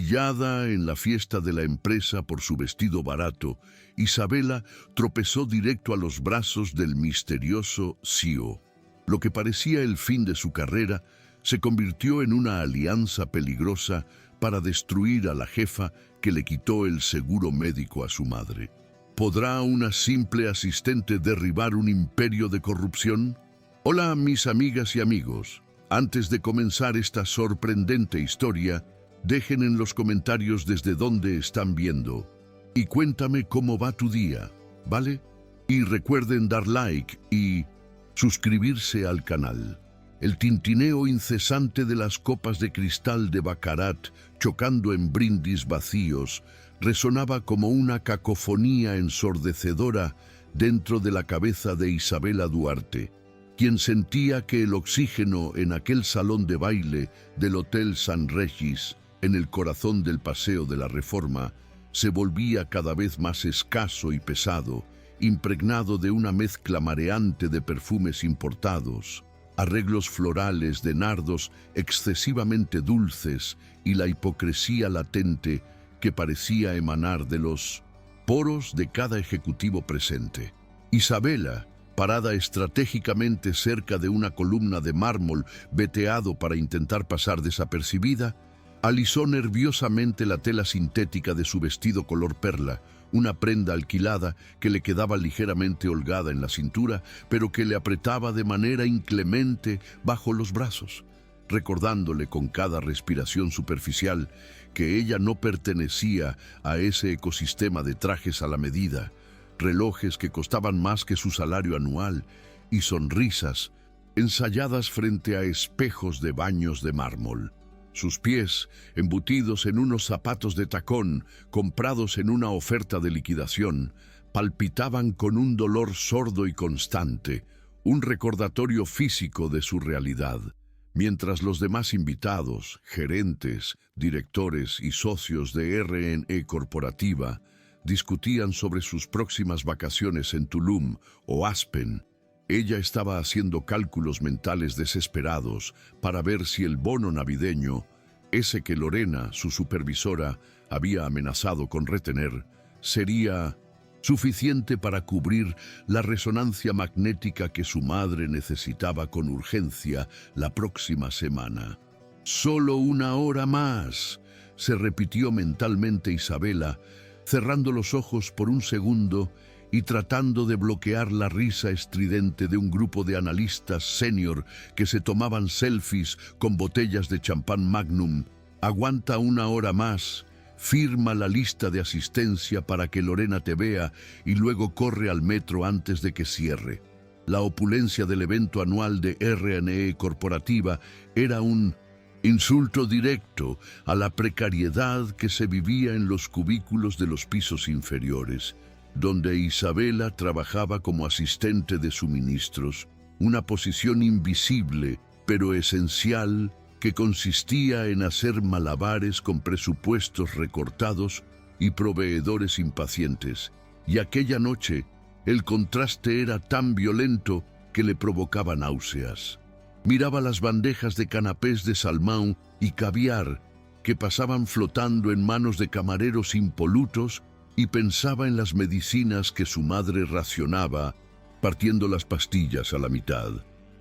Humillada en la fiesta de la empresa por su vestido barato, Isabela tropezó directo a los brazos del misterioso CEO. Lo que parecía el fin de su carrera se convirtió en una alianza peligrosa para destruir a la jefa que le quitó el seguro médico a su madre. ¿Podrá una simple asistente derribar un imperio de corrupción? Hola, mis amigas y amigos. Antes de comenzar esta sorprendente historia, dejen en los comentarios desde dónde están viendo y cuéntame cómo va tu día, ¿vale? Y recuerden dar like y suscribirse al canal. El tintineo incesante de las copas de cristal de Baccarat chocando en brindis vacíos resonaba como una cacofonía ensordecedora dentro de la cabeza de Isabela Duarte, quien sentía que el oxígeno en aquel salón de baile del Hotel San Regis, en el corazón del Paseo de la Reforma, se volvía cada vez más escaso y pesado, impregnado de una mezcla mareante de perfumes importados, arreglos florales de nardos excesivamente dulces y la hipocresía latente que parecía emanar de los poros de cada ejecutivo presente. Isabela, parada estratégicamente cerca de una columna de mármol veteado para intentar pasar desapercibida, alisó nerviosamente la tela sintética de su vestido color perla, una prenda alquilada que le quedaba ligeramente holgada en la cintura, pero que le apretaba de manera inclemente bajo los brazos, recordándole con cada respiración superficial que ella no pertenecía a ese ecosistema de trajes a la medida, relojes que costaban más que su salario anual y sonrisas ensayadas frente a espejos de baños de mármol. Sus pies, embutidos en unos zapatos de tacón comprados en una oferta de liquidación, palpitaban con un dolor sordo y constante, un recordatorio físico de su realidad, mientras los demás invitados, gerentes, directores y socios de R&E Corporativa discutían sobre sus próximas vacaciones en Tulum o Aspen. Ella estaba haciendo cálculos mentales desesperados para ver si el bono navideño, ese que Lorena, su supervisora, había amenazado con retener, sería suficiente para cubrir la resonancia magnética que su madre necesitaba con urgencia la próxima semana. «Solo una hora más», se repitió mentalmente Isabela, cerrando los ojos por un segundo y tratando de bloquear la risa estridente de un grupo de analistas senior que se tomaban selfies con botellas de champán Magnum. «Aguanta una hora más, firma la lista de asistencia para que Lorena te vea y luego corre al metro antes de que cierre». La opulencia del evento anual de R&E Corporativa era un insulto directo a la precariedad que se vivía en los cubículos de los pisos inferiores, donde Isabela trabajaba como asistente de suministros, una posición invisible pero esencial que consistía en hacer malabares con presupuestos recortados y proveedores impacientes. Y aquella noche, el contraste era tan violento que le provocaba náuseas. Miraba las bandejas de canapés de salmón y caviar que pasaban flotando en manos de camareros impolutos y pensaba en las medicinas que su madre racionaba, partiendo las pastillas a la mitad.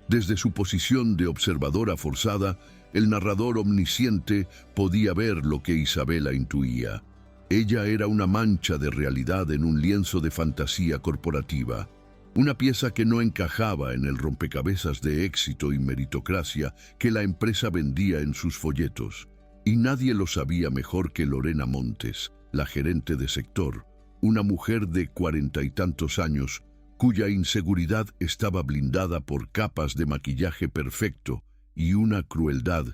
Desde su posición de observadora forzada, el narrador omnisciente podía ver lo que Isabela intuía. Ella era una mancha de realidad en un lienzo de fantasía corporativa, una pieza que no encajaba en el rompecabezas de éxito y meritocracia que la empresa vendía en sus folletos. Y nadie lo sabía mejor que Lorena Montes, la gerente de sector, una mujer de 40 y tantos años, cuya inseguridad estaba blindada por capas de maquillaje perfecto y una crueldad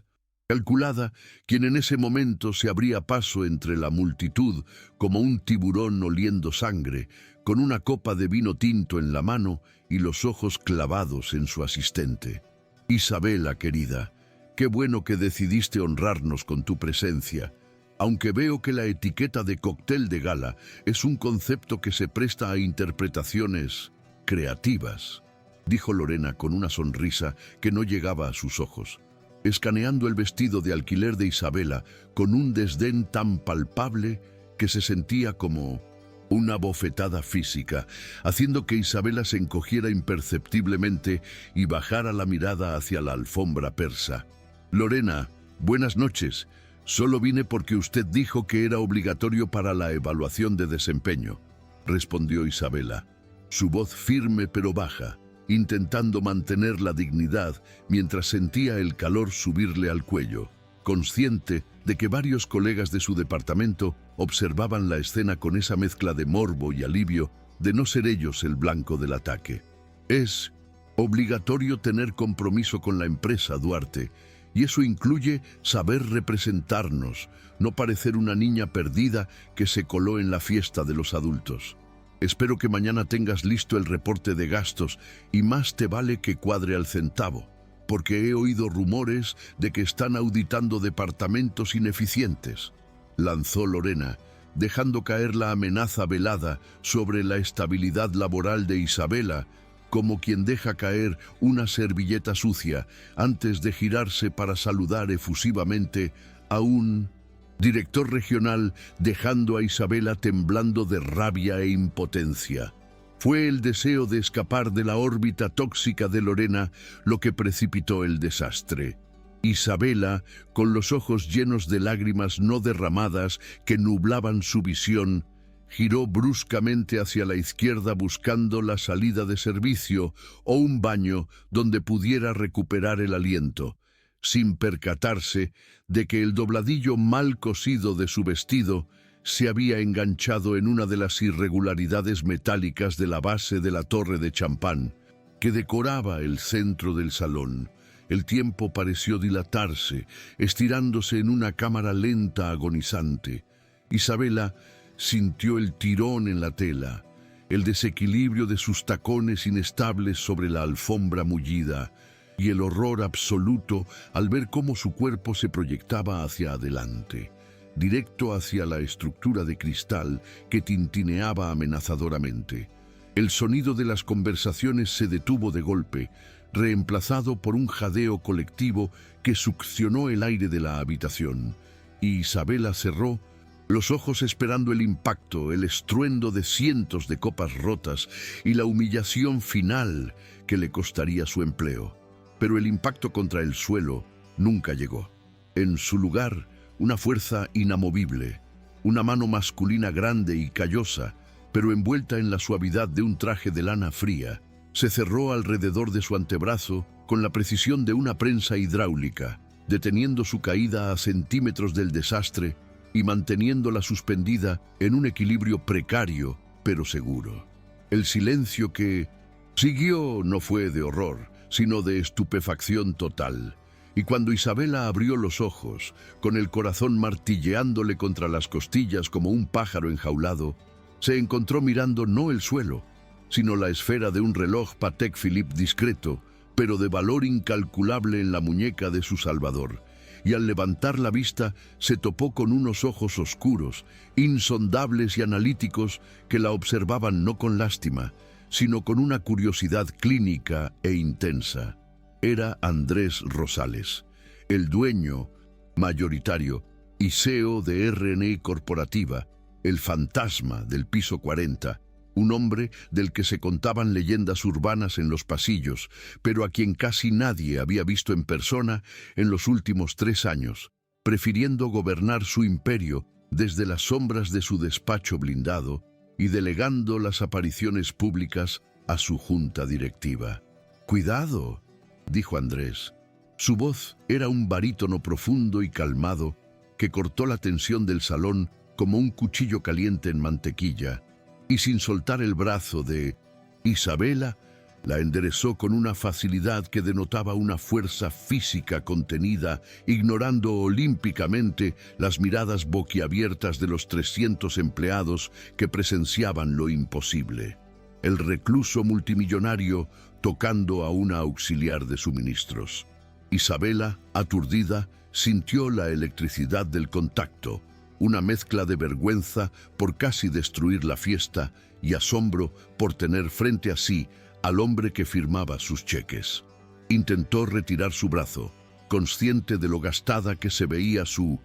calculada, quien en ese momento se abría paso entre la multitud como un tiburón oliendo sangre, con una copa de vino tinto en la mano y los ojos clavados en su asistente. «Isabela, querida, qué bueno que decidiste honrarnos con tu presencia, aunque veo que la etiqueta de cóctel de gala es un concepto que se presta a interpretaciones creativas», dijo Lorena con una sonrisa que no llegaba a sus ojos. escaneando el vestido de alquiler de Isabela con un desdén tan palpable que se sentía como una bofetada física, haciendo que Isabela se encogiera imperceptiblemente y bajara la mirada hacia la alfombra persa. «Lorena, buenas noches. Solo vine porque usted dijo que era obligatorio para la evaluación de desempeño», respondió Isabela, su voz firme pero baja, intentando mantener la dignidad mientras sentía el calor subirle al cuello, consciente de que varios colegas de su departamento observaban la escena con esa mezcla de morbo y alivio de no ser ellos el blanco del ataque. «Es obligatorio tener compromiso con la empresa, Duarte, y eso incluye saber representarnos, no parecer una niña perdida que se coló en la fiesta de los adultos. Espero que mañana tengas listo el reporte de gastos y más te vale que cuadre al centavo, porque he oído rumores de que están auditando departamentos ineficientes», lanzó Lorena, dejando caer la amenaza velada sobre la estabilidad laboral de Isabela, como quien deja caer una servilleta sucia antes de girarse para saludar efusivamente a un director regional, dejando a Isabela temblando de rabia e impotencia. Fue el deseo de escapar de la órbita tóxica de Lorena lo que precipitó el desastre. Isabela, con los ojos llenos de lágrimas no derramadas que nublaban su visión, giró bruscamente hacia la izquierda buscando la salida de servicio o un baño donde pudiera recuperar el aliento, sin percatarse de que el dobladillo mal cosido de su vestido se había enganchado en una de las irregularidades metálicas de la base de la torre de champán que decoraba el centro del salón. El tiempo pareció dilatarse, estirándose en una cámara lenta agonizante. Isabela sintió el tirón en la tela, el desequilibrio de sus tacones inestables sobre la alfombra mullida y el horror absoluto al ver cómo su cuerpo se proyectaba hacia adelante, directo hacia la estructura de cristal que tintineaba amenazadoramente. El sonido de las conversaciones se detuvo de golpe, reemplazado por un jadeo colectivo que succionó el aire de la habitación, y Isabela cerró los ojos esperando el impacto, el estruendo de cientos de copas rotas y la humillación final que le costaría su empleo. Pero el impacto contra el suelo nunca llegó. En su lugar, una fuerza inamovible, una mano masculina grande y callosa, pero envuelta en la suavidad de un traje de lana fría, se cerró alrededor de su antebrazo con la precisión de una prensa hidráulica, deteniendo su caída a centímetros del desastre y manteniéndola suspendida en un equilibrio precario pero seguro. El silencio que siguió no fue de horror, sino de estupefacción total. Y cuando Isabela abrió los ojos, con el corazón martilleándole contra las costillas como un pájaro enjaulado, se encontró mirando no el suelo, sino la esfera de un reloj Patek Philippe discreto, pero de valor incalculable en la muñeca de su salvador. Y al levantar la vista se topó con unos ojos oscuros, insondables y analíticos que la observaban no con lástima, sino con una curiosidad clínica e intensa. Era Andrés Rosales, el dueño mayoritario y CEO de RNI Corporativa, el fantasma del piso 40, un hombre del que se contaban leyendas urbanas en los pasillos, pero a quien casi nadie había visto en persona en los últimos 3 años, prefiriendo gobernar su imperio desde las sombras de su despacho blindado y delegando las apariciones públicas a su junta directiva. «Cuidado», dijo Andrés. Su voz era un barítono profundo y calmado que cortó la tensión del salón como un cuchillo caliente en mantequilla, y sin soltar el brazo de Isabela, la enderezó con una facilidad que denotaba una fuerza física contenida, ignorando olímpicamente las miradas boquiabiertas de los 300 empleados que presenciaban lo imposible. El recluso multimillonario tocando a una auxiliar de suministros. Isabela, aturdida, sintió la electricidad del contacto, una mezcla de vergüenza por casi destruir la fiesta y asombro por tener frente a sí al hombre que firmaba sus cheques. Intentó retirar su brazo, consciente de lo gastada que se veía su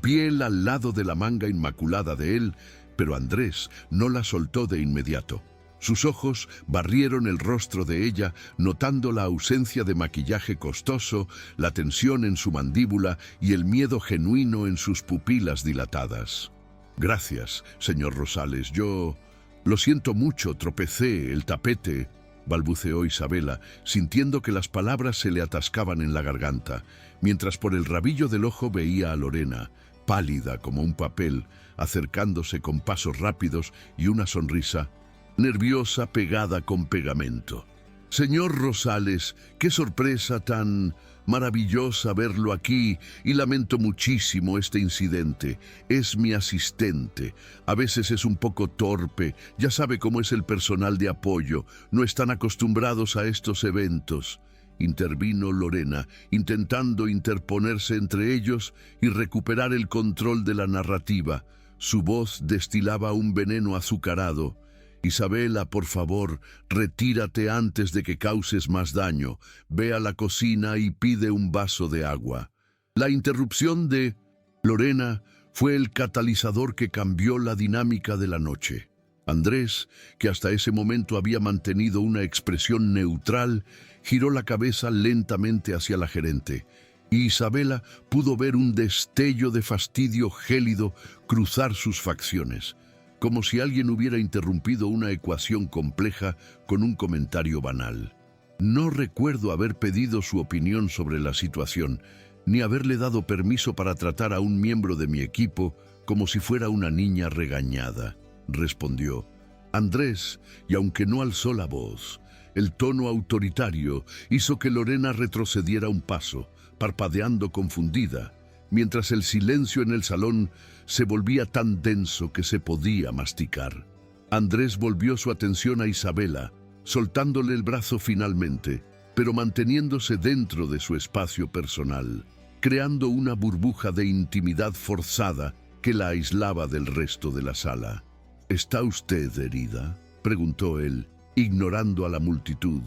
piel al lado de la manga inmaculada de él, pero Andrés no la soltó de inmediato. Sus ojos barrieron el rostro de ella, notando la ausencia de maquillaje costoso, la tensión en su mandíbula y el miedo genuino en sus pupilas dilatadas. «Gracias, señor Rosales, yo... Lo siento mucho, tropecé, el tapete», balbuceó Isabela, sintiendo que las palabras se le atascaban en la garganta, mientras por el rabillo del ojo veía a Lorena, pálida como un papel, acercándose con pasos rápidos y una sonrisa nerviosa pegada con pegamento. «Señor Rosales, qué sorpresa tan maravillosa verlo aquí, y lamento muchísimo este incidente. Es mi asistente. A veces es un poco torpe. Ya sabe cómo es el personal de apoyo. No están acostumbrados a estos eventos», intervino Lorena, intentando interponerse entre ellos y recuperar el control de la narrativa. Su voz destilaba un veneno azucarado. «Isabela, por favor, retírate antes de que causes más daño. Ve a la cocina y pide un vaso de agua». La interrupción de Lorena fue el catalizador que cambió la dinámica de la noche. Andrés, que hasta ese momento había mantenido una expresión neutral, giró la cabeza lentamente hacia la gerente, y Isabela pudo ver un destello de fastidio gélido cruzar sus facciones, como si alguien hubiera interrumpido una ecuación compleja con un comentario banal. «No recuerdo haber pedido su opinión sobre la situación, ni haberle dado permiso para tratar a un miembro de mi equipo como si fuera una niña regañada», respondió Andrés, y aunque no alzó la voz, el tono autoritario hizo que Lorena retrocediera un paso, parpadeando confundida, mientras el silencio en el salón se volvía tan denso que se podía masticar. Andrés volvió su atención a Isabela, soltándole el brazo finalmente, pero manteniéndose dentro de su espacio personal, creando una burbuja de intimidad forzada que la aislaba del resto de la sala. «¿Está usted herida?», preguntó él, ignorando a la multitud,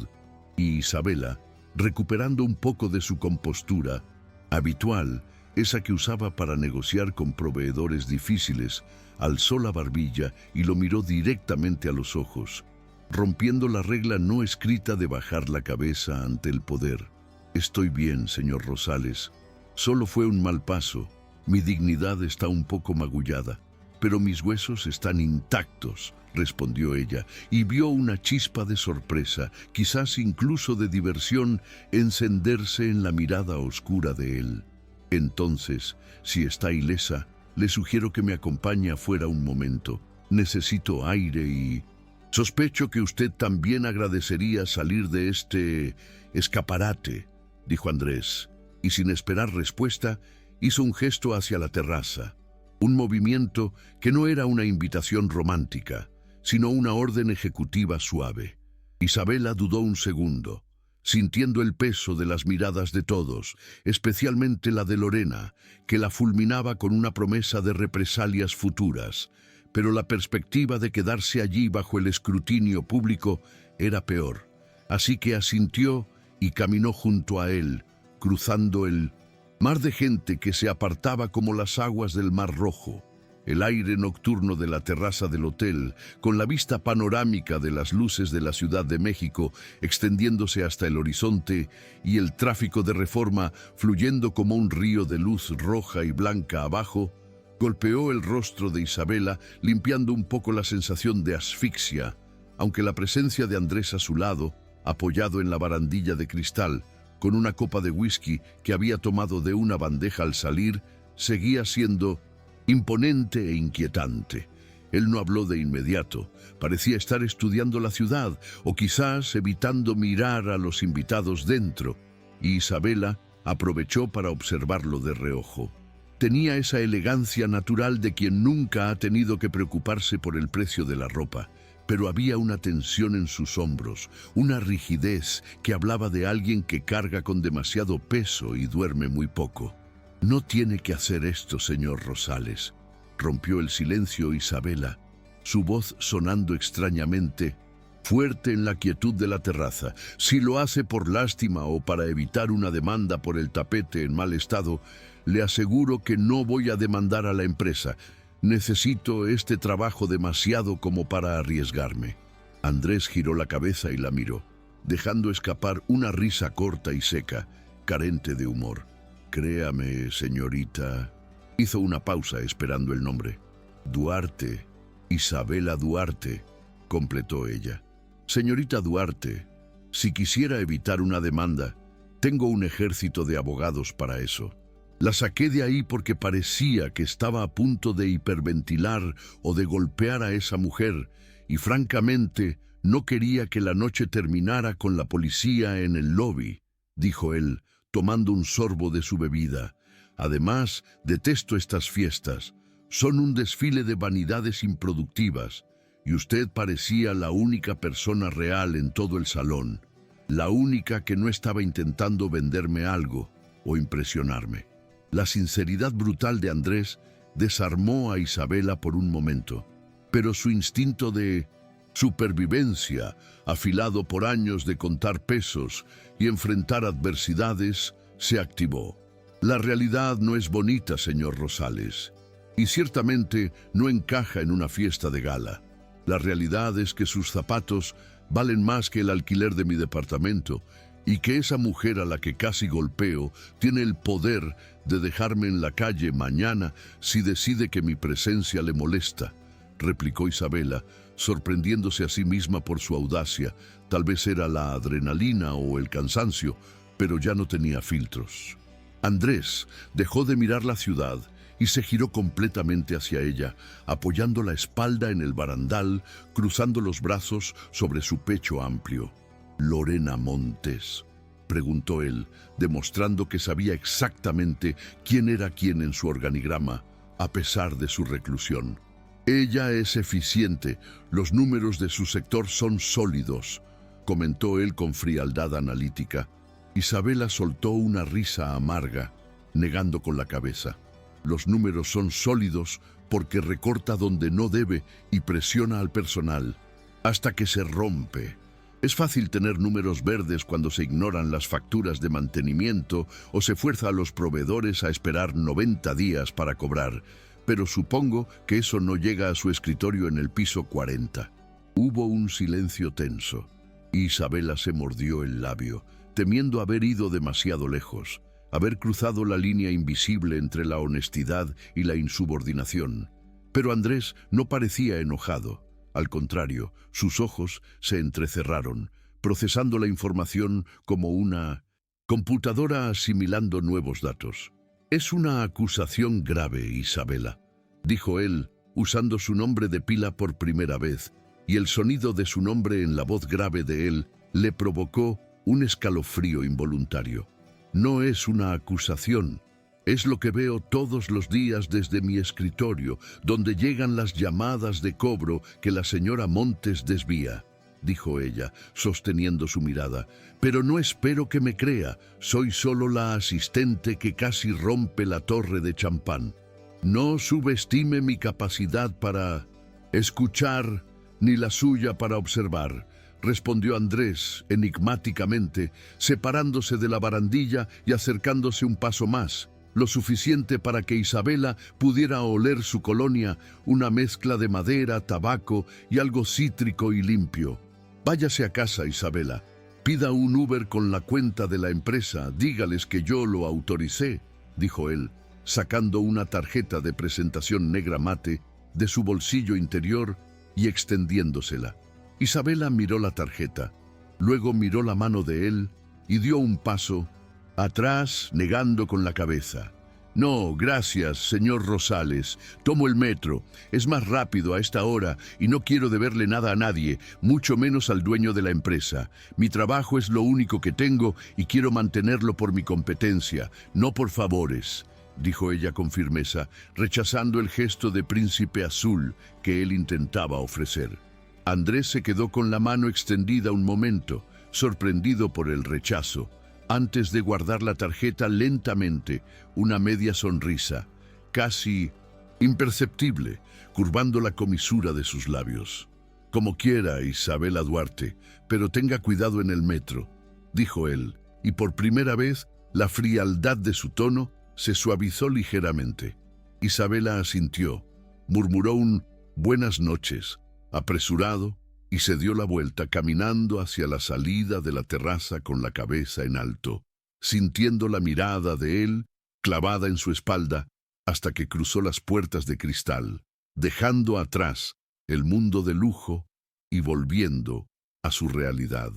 y Isabela, recuperando un poco de su compostura habitual, esa que usaba para negociar con proveedores difíciles, alzó la barbilla y lo miró directamente a los ojos, rompiendo la regla no escrita de bajar la cabeza ante el poder. «Estoy bien, señor Rosales. Solo fue un mal paso. Mi dignidad está un poco magullada, pero mis huesos están intactos», respondió ella, y vio una chispa de sorpresa, quizás incluso de diversión, encenderse en la mirada oscura de él. «Entonces, si está ilesa, le sugiero que me acompañe afuera un momento. Necesito aire y... Sospecho que usted también agradecería salir de este escaparate», dijo Andrés, y sin esperar respuesta, hizo un gesto hacia la terraza, un movimiento que no era una invitación romántica, sino una orden ejecutiva suave. Isabela dudó un segundo, sintiendo el peso de las miradas de todos, especialmente la de Lorena, que la fulminaba con una promesa de represalias futuras, pero la perspectiva de quedarse allí bajo el escrutinio público era peor, así que asintió y caminó junto a él, cruzando el mar de gente que se apartaba como las aguas del Mar Rojo. El aire nocturno de la terraza del hotel, con la vista panorámica de las luces de la Ciudad de México extendiéndose hasta el horizonte y el tráfico de Reforma fluyendo como un río de luz roja y blanca abajo, golpeó el rostro de Isabela, limpiando un poco la sensación de asfixia, aunque la presencia de Andrés a su lado, apoyado en la barandilla de cristal, con una copa de whisky que había tomado de una bandeja al salir, seguía siendo imponente e inquietante. Él no habló de inmediato, parecía estar estudiando la ciudad o quizás evitando mirar a los invitados dentro, y Isabela aprovechó para observarlo de reojo. Tenía esa elegancia natural de quien nunca ha tenido que preocuparse por el precio de la ropa, pero había una tensión en sus hombros, una rigidez que hablaba de alguien que carga con demasiado peso y duerme muy poco. «No tiene que hacer esto, señor Rosales», rompió el silencio Isabela, su voz sonando extrañamente fuerte en la quietud de la terraza. Si lo hace por lástima o para evitar una demanda por el tapete en mal estado, le aseguro que no voy a demandar a la empresa. Necesito este trabajo demasiado como para arriesgarme. Andrés giró la cabeza y la miró, dejando escapar una risa corta y seca, carente de humor. Créame, señorita. Hizo una pausa esperando el nombre. Duarte, Isabela Duarte, completó ella. Señorita Duarte, si quisiera evitar una demanda, tengo un ejército de abogados para eso. La saqué de ahí porque parecía que estaba a punto de hiperventilar o de golpear a esa mujer, y francamente no quería que la noche terminara con la policía en el lobby, dijo él, tomando un sorbo de su bebida. Además, detesto estas fiestas. Son un desfile de vanidades improductivas, y usted parecía la única persona real en todo el salón, la única que no estaba intentando venderme algo o impresionarme. La sinceridad brutal de Andrés desarmó a Isabela por un momento, pero su instinto de supervivencia, afilado por años de contar pesos y enfrentar adversidades, se activó. La realidad no es bonita, señor Rosales, y ciertamente no encaja en una fiesta de gala. La realidad es que sus zapatos valen más que el alquiler de mi departamento y que esa mujer a la que casi golpeo tiene el poder de dejarme en la calle mañana si decide que mi presencia le molesta, replicó Isabela, sorprendiéndose a sí misma por su audacia. Tal vez era la adrenalina o el cansancio, pero ya no tenía filtros. Andrés dejó de mirar la ciudad y se giró completamente hacia ella, apoyando la espalda en el barandal, cruzando los brazos sobre su pecho amplio. «¿Lorena Montes?», preguntó él, demostrando que sabía exactamente quién era quién en su organigrama, a pesar de su reclusión. «Ella es eficiente, los números de su sector son sólidos», comentó él con frialdad analítica. Isabela soltó una risa amarga, negando con la cabeza. «Los números son sólidos porque recorta donde no debe y presiona al personal, hasta que se rompe. Es fácil tener números verdes cuando se ignoran las facturas de mantenimiento o se fuerza a los proveedores a esperar 90 días para cobrar, pero supongo que eso no llega a su escritorio en el piso 40. Hubo un silencio tenso. Isabela se mordió el labio, temiendo haber ido demasiado lejos, haber cruzado la línea invisible entre la honestidad y la insubordinación. Pero Andrés no parecía enojado. Al contrario, sus ojos se entrecerraron, procesando la información como una computadora asimilando nuevos datos. «Es una acusación grave, Isabela», dijo él, usando su nombre de pila por primera vez, y el sonido de su nombre en la voz grave de él le provocó un escalofrío involuntario. «No es una acusación. Es lo que veo todos los días desde mi escritorio, donde llegan las llamadas de cobro que la señora Montes desvía», dijo ella, sosteniendo su mirada. «Pero no espero que me crea. Soy solo la asistente que casi rompe la torre de champán. No subestime mi capacidad para escuchar ni la suya para observar», respondió Andrés enigmáticamente, separándose de la barandilla y acercándose un paso más, lo suficiente para que Isabela pudiera oler su colonia, una mezcla de madera, tabaco y algo cítrico y limpio. «Váyase a casa, Isabela. Pida un Uber con la cuenta de la empresa. Dígales que yo lo autoricé», dijo él, sacando una tarjeta de presentación negra mate de su bolsillo interior y extendiéndosela. Isabela miró la tarjeta, luego miró la mano de él y dio un paso atrás, negando con la cabeza. «No, gracias, señor Rosales. Tomo el metro. Es más rápido a esta hora y no quiero deberle nada a nadie, mucho menos al dueño de la empresa. Mi trabajo es lo único que tengo y quiero mantenerlo por mi competencia, no por favores», dijo ella con firmeza, rechazando el gesto de príncipe azul que él intentaba ofrecer. Andrés se quedó con la mano extendida un momento, sorprendido por el rechazo, antes de guardar la tarjeta lentamente, una media sonrisa, casi imperceptible, curvando la comisura de sus labios. Como quiera, Isabela Duarte, pero tenga cuidado en el metro, dijo él, y por primera vez la frialdad de su tono se suavizó ligeramente. Isabela asintió, murmuró un «buenas noches», apresurado, y se dio la vuelta caminando hacia la salida de la terraza con la cabeza en alto, sintiendo la mirada de él clavada en su espalda hasta que cruzó las puertas de cristal, dejando atrás el mundo de lujo y volviendo a su realidad.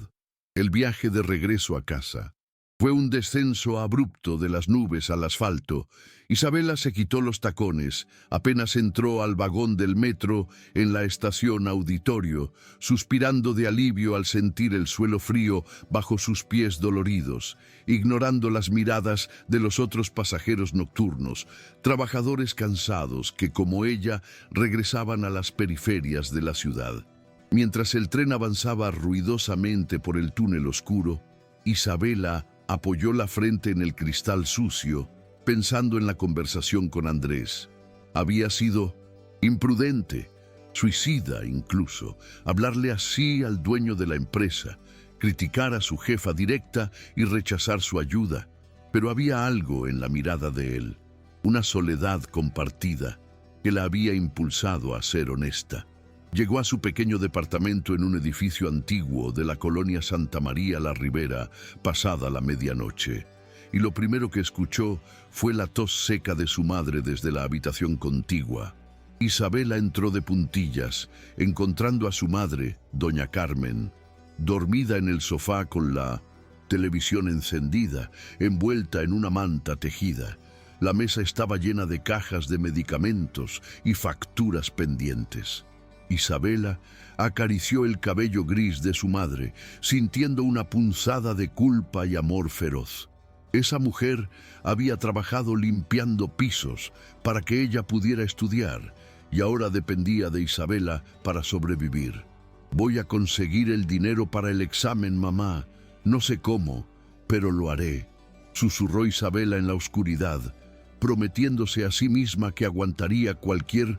El viaje de regreso a casa fue un descenso abrupto de las nubes al asfalto. Isabela se quitó los tacones, apenas entró al vagón del metro en la estación Auditorio, suspirando de alivio al sentir el suelo frío bajo sus pies doloridos, ignorando las miradas de los otros pasajeros nocturnos, trabajadores cansados que, como ella, regresaban a las periferias de la ciudad. Mientras el tren avanzaba ruidosamente por el túnel oscuro, Isabela apoyó la frente en el cristal sucio, pensando en la conversación con Andrés. Había sido imprudente, suicida incluso, hablarle así al dueño de la empresa, criticar a su jefa directa y rechazar su ayuda. Pero había algo en la mirada de él, una soledad compartida, que la había impulsado a ser honesta. Llegó a su pequeño departamento en un edificio antiguo de la colonia Santa María la Ribera, pasada la medianoche, y lo primero que escuchó fue la tos seca de su madre desde la habitación contigua. Isabela entró de puntillas, encontrando a su madre, doña Carmen, dormida en el sofá con la televisión encendida, envuelta en una manta tejida. La mesa estaba llena de cajas de medicamentos y facturas pendientes. Isabela acarició el cabello gris de su madre, sintiendo una punzada de culpa y amor feroz. Esa mujer había trabajado limpiando pisos para que ella pudiera estudiar, y ahora dependía de Isabela para sobrevivir. «Voy a conseguir el dinero para el examen, mamá. No sé cómo, pero lo haré», susurró Isabela en la oscuridad, prometiéndose a sí misma que aguantaría cualquier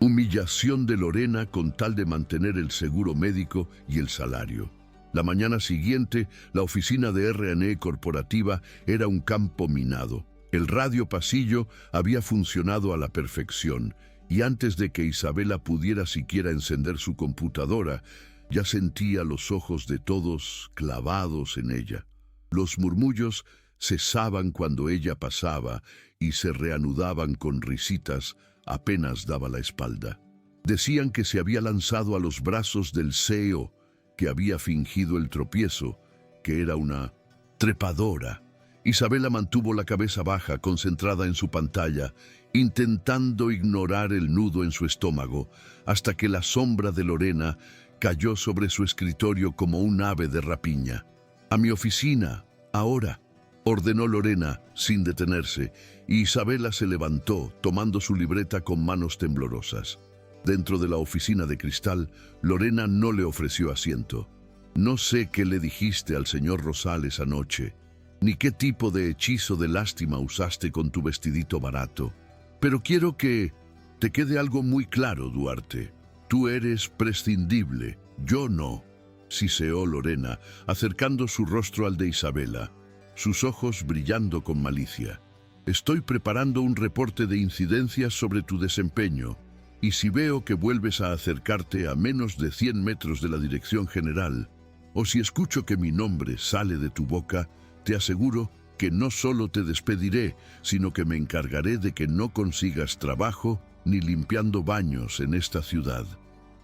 humillación de Lorena con tal de mantener el seguro médico y el salario. La mañana siguiente, la oficina de R&E corporativa era un campo minado. El radio pasillo había funcionado a la perfección, y antes de que Isabela pudiera siquiera encender su computadora, ya sentía los ojos de todos clavados en ella. Los murmullos cesaban cuando ella pasaba y se reanudaban con risitas apenas daba la espalda. Decían que se había lanzado a los brazos del CEO, que había fingido el tropiezo, que era una trepadora. Isabela mantuvo la cabeza baja, concentrada en su pantalla, intentando ignorar el nudo en su estómago, hasta que la sombra de Lorena cayó sobre su escritorio como un ave de rapiña. «A mi oficina, ahora», ordenó Lorena sin detenerse, y Isabela se levantó, tomando su libreta con manos temblorosas. Dentro de la oficina de cristal, Lorena no le ofreció asiento. «No sé qué le dijiste al señor Rosales anoche, ni qué tipo de hechizo de lástima usaste con tu vestidito barato. Pero quiero que te quede algo muy claro, Duarte. Tú eres prescindible, yo no», siseó Lorena, acercando su rostro al de Isabela, sus ojos brillando con malicia. «Estoy preparando un reporte de incidencias sobre tu desempeño, y si veo que vuelves a acercarte a menos de 100 metros de la dirección general, o si escucho que mi nombre sale de tu boca, te aseguro que no solo te despediré, sino que me encargaré de que no consigas trabajo ni limpiando baños en esta ciudad».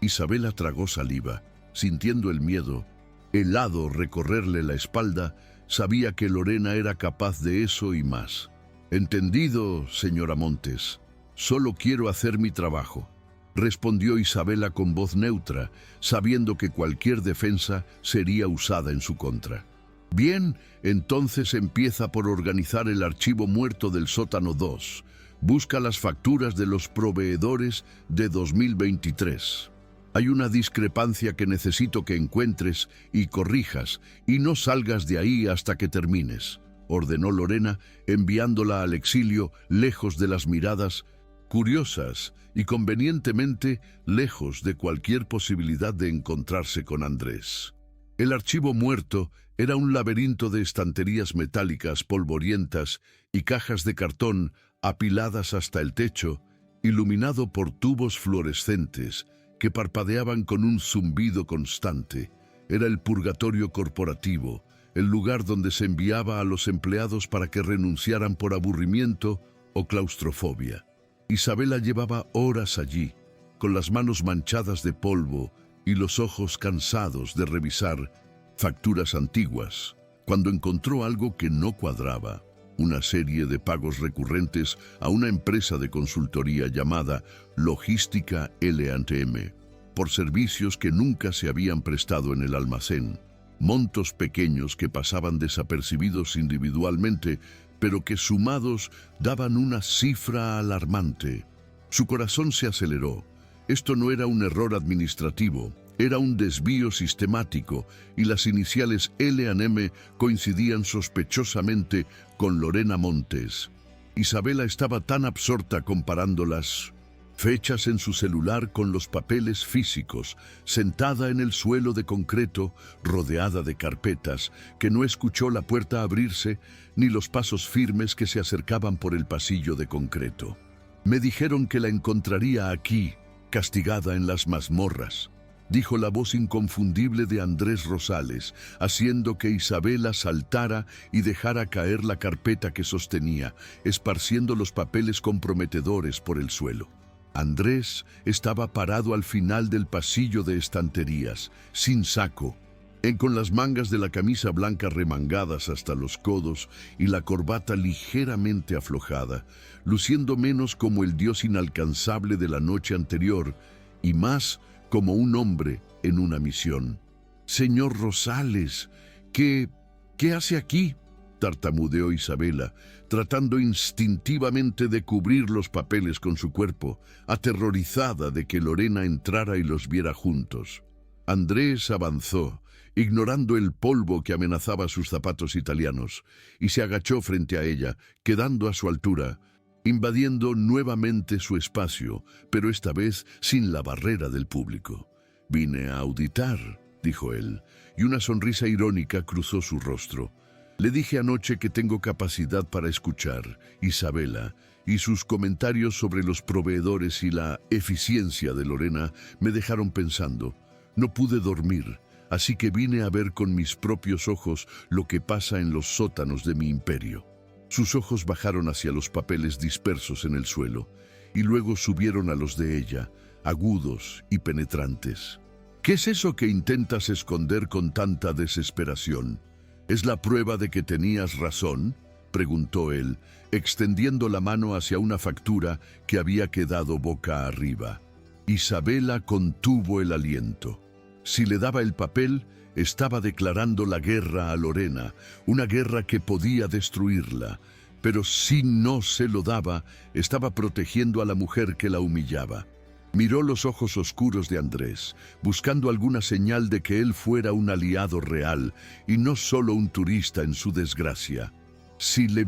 Isabela tragó saliva, sintiendo el miedo helado recorrerle la espalda. Sabía que Lorena era capaz de eso y más. «Entendido, señora Montes. Solo quiero hacer mi trabajo», respondió Isabela con voz neutra, sabiendo que cualquier defensa sería usada en su contra. «Bien, entonces empieza por organizar el archivo muerto del sótano 2. Busca las facturas de los proveedores de 2023. Hay una discrepancia que necesito que encuentres y corrijas, y no salgas de ahí hasta que termines», ordenó Lorena, enviándola al exilio lejos de las miradas curiosas y convenientemente lejos de cualquier posibilidad de encontrarse con Andrés. El archivo muerto era un laberinto de estanterías metálicas polvorientas y cajas de cartón apiladas hasta el techo, iluminado por tubos fluorescentes que parpadeaban con un zumbido constante. Era el purgatorio corporativo, el lugar donde se enviaba a los empleados para que renunciaran por aburrimiento o claustrofobia. Isabela llevaba horas allí, con las manos manchadas de polvo y los ojos cansados de revisar facturas antiguas, cuando encontró algo que no cuadraba: una serie de pagos recurrentes a una empresa de consultoría llamada Logística L&M, por servicios que nunca se habían prestado en el almacén. Montos pequeños que pasaban desapercibidos individualmente, pero que sumados daban una cifra alarmante. Su corazón se aceleró. Esto no era un error administrativo, era un desvío sistemático, y las iniciales L&M coincidían sospechosamente con Lorena Montes. Isabela estaba tan absorta comparando las fechas en su celular con los papeles físicos, sentada en el suelo de concreto, rodeada de carpetas, que no escuchó la puerta abrirse ni los pasos firmes que se acercaban por el pasillo de concreto. «Me dijeron que la encontraría aquí, castigada en las mazmorras», dijo la voz inconfundible de Andrés Rosales, haciendo que Isabela saltara y dejara caer la carpeta que sostenía, esparciendo los papeles comprometedores por el suelo. Andrés estaba parado al final del pasillo de estanterías, sin saco, con las mangas de la camisa blanca remangadas hasta los codos y la corbata ligeramente aflojada, luciendo menos como el dios inalcanzable de la noche anterior y más como un hombre en una misión. «Señor Rosales, ¿qué hace aquí?», tartamudeó Isabela, tratando instintivamente de cubrir los papeles con su cuerpo, aterrorizada de que Lorena entrara y los viera juntos. Andrés avanzó, ignorando el polvo que amenazaba sus zapatos italianos, y se agachó frente a ella, quedando a su altura, invadiendo nuevamente su espacio, pero esta vez sin la barrera del público. «Vine a auditar», dijo él, y una sonrisa irónica cruzó su rostro. «Le dije anoche que tengo capacidad para escuchar, Isabela, y sus comentarios sobre los proveedores y la eficiencia de Lorena me dejaron pensando. No pude dormir, así que vine a ver con mis propios ojos lo que pasa en los sótanos de mi imperio». Sus ojos bajaron hacia los papeles dispersos en el suelo, y luego subieron a los de ella, agudos y penetrantes. «¿Qué es eso que intentas esconder con tanta desesperación? ¿Es la prueba de que tenías razón?», preguntó él, extendiendo la mano hacia una factura que había quedado boca arriba. Isabela contuvo el aliento. Si le daba el papel, estaba declarando la guerra a Lorena, una guerra que podía destruirla, pero si no se lo daba, estaba protegiendo a la mujer que la humillaba. Miró los ojos oscuros de Andrés, buscando alguna señal de que él fuera un aliado real y no solo un turista en su desgracia. «Si le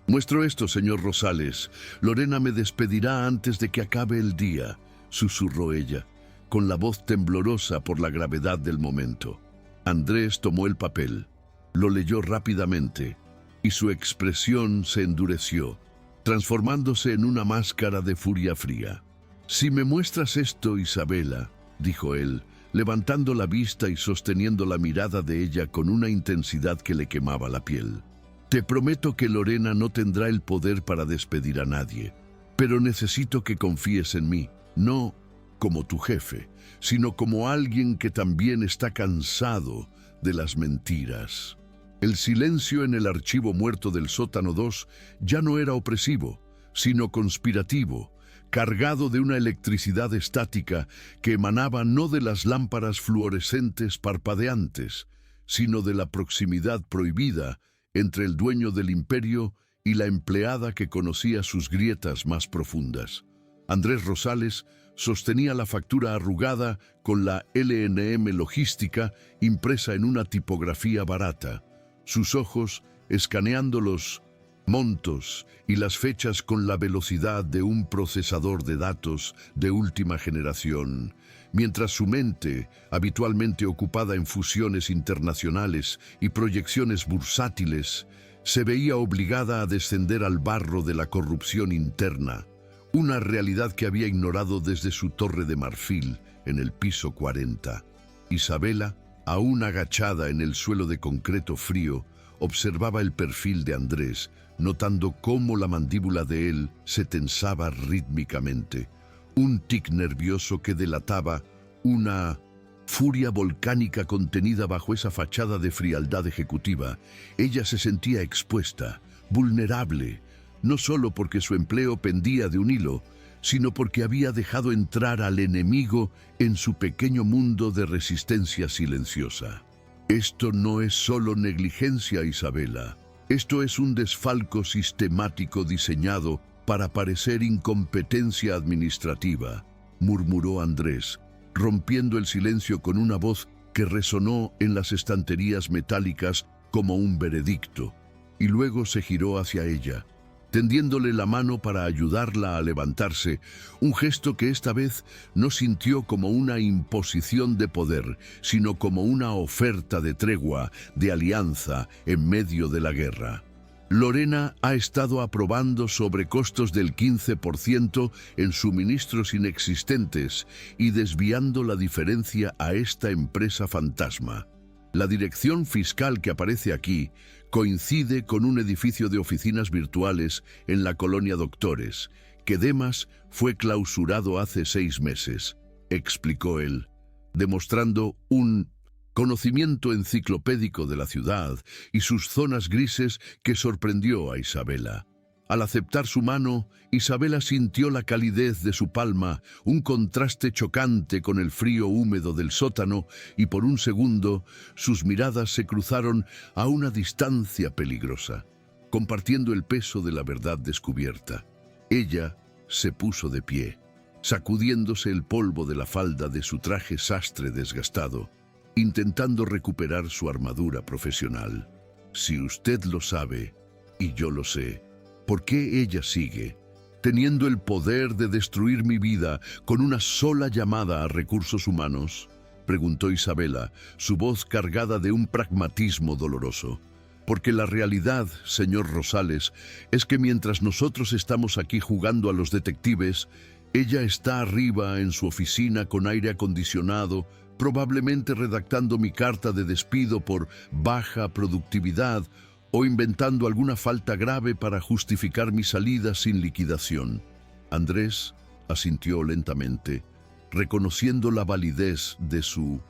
muestro esto, señor Rosales, Lorena me despedirá antes de que acabe el día», susurró ella, con la voz temblorosa por la gravedad del momento. Andrés tomó el papel, lo leyó rápidamente, y su expresión se endureció, transformándose en una máscara de furia fría. «Si me muestras esto, Isabela», dijo él, levantando la vista y sosteniendo la mirada de ella con una intensidad que le quemaba la piel, «te prometo que Lorena no tendrá el poder para despedir a nadie, pero necesito que confíes en mí, no como tu jefe, sino como alguien que también está cansado de las mentiras». El silencio en el archivo muerto del sótano 2 ya no era opresivo, sino conspirativo, cargado de una electricidad estática que emanaba no de las lámparas fluorescentes parpadeantes, sino de la proximidad prohibida entre el dueño del imperio y la empleada que conocía sus grietas más profundas. Andrés Rosales sostenía la factura arrugada con la L&M Logística impresa en una tipografía barata, sus ojos escaneando los montos y las fechas con la velocidad de un procesador de datos de última generación, mientras su mente, habitualmente ocupada en fusiones internacionales y proyecciones bursátiles, se veía obligada a descender al barro de la corrupción interna, una realidad que había ignorado desde su torre de marfil en el piso 40. Isabela, aún agachada en el suelo de concreto frío, observaba el perfil de Andrés, notando cómo la mandíbula de él se tensaba rítmicamente, un tic nervioso que delataba una furia volcánica contenida bajo esa fachada de frialdad ejecutiva. Ella se sentía expuesta, vulnerable, no solo porque su empleo pendía de un hilo, sino porque había dejado entrar al enemigo en su pequeño mundo de resistencia silenciosa. Esto no es solo negligencia, Isabela. Esto es un desfalco sistemático diseñado para parecer incompetencia administrativa, murmuró Andrés, rompiendo el silencio con una voz que resonó en las estanterías metálicas como un veredicto, y luego se giró hacia ella, tendiéndole la mano para ayudarla a levantarse, un gesto que esta vez no sintió como una imposición de poder, sino como una oferta de tregua, de alianza en medio de la guerra. Lorena ha estado aprobando sobrecostos del 15% en suministros inexistentes y desviando la diferencia a esta empresa fantasma. La dirección fiscal que aparece aquí coincide con un edificio de oficinas virtuales en la colonia Doctores, que Demas fue clausurado hace 6 meses, explicó él, demostrando un conocimiento enciclopédico de la ciudad y sus zonas grises que sorprendió a Isabela. Al aceptar su mano, Isabela sintió la calidez de su palma, un contraste chocante con el frío húmedo del sótano, y por un segundo sus miradas se cruzaron a una distancia peligrosa, compartiendo el peso de la verdad descubierta. Ella se puso de pie, sacudiéndose el polvo de la falda de su traje sastre desgastado, intentando recuperar su armadura profesional. Si usted lo sabe, y yo lo sé, ¿por qué ella sigue, teniendo el poder de destruir mi vida con una sola llamada a recursos humanos? Preguntó Isabela, su voz cargada de un pragmatismo doloroso. Porque la realidad, señor Rosales, es que mientras nosotros estamos aquí jugando a los detectives, ella está arriba en su oficina con aire acondicionado, probablemente redactando mi carta de despido por baja productividad o inventando alguna falta grave para justificar mi salida sin liquidación. Andrés asintió lentamente, reconociendo la validez de su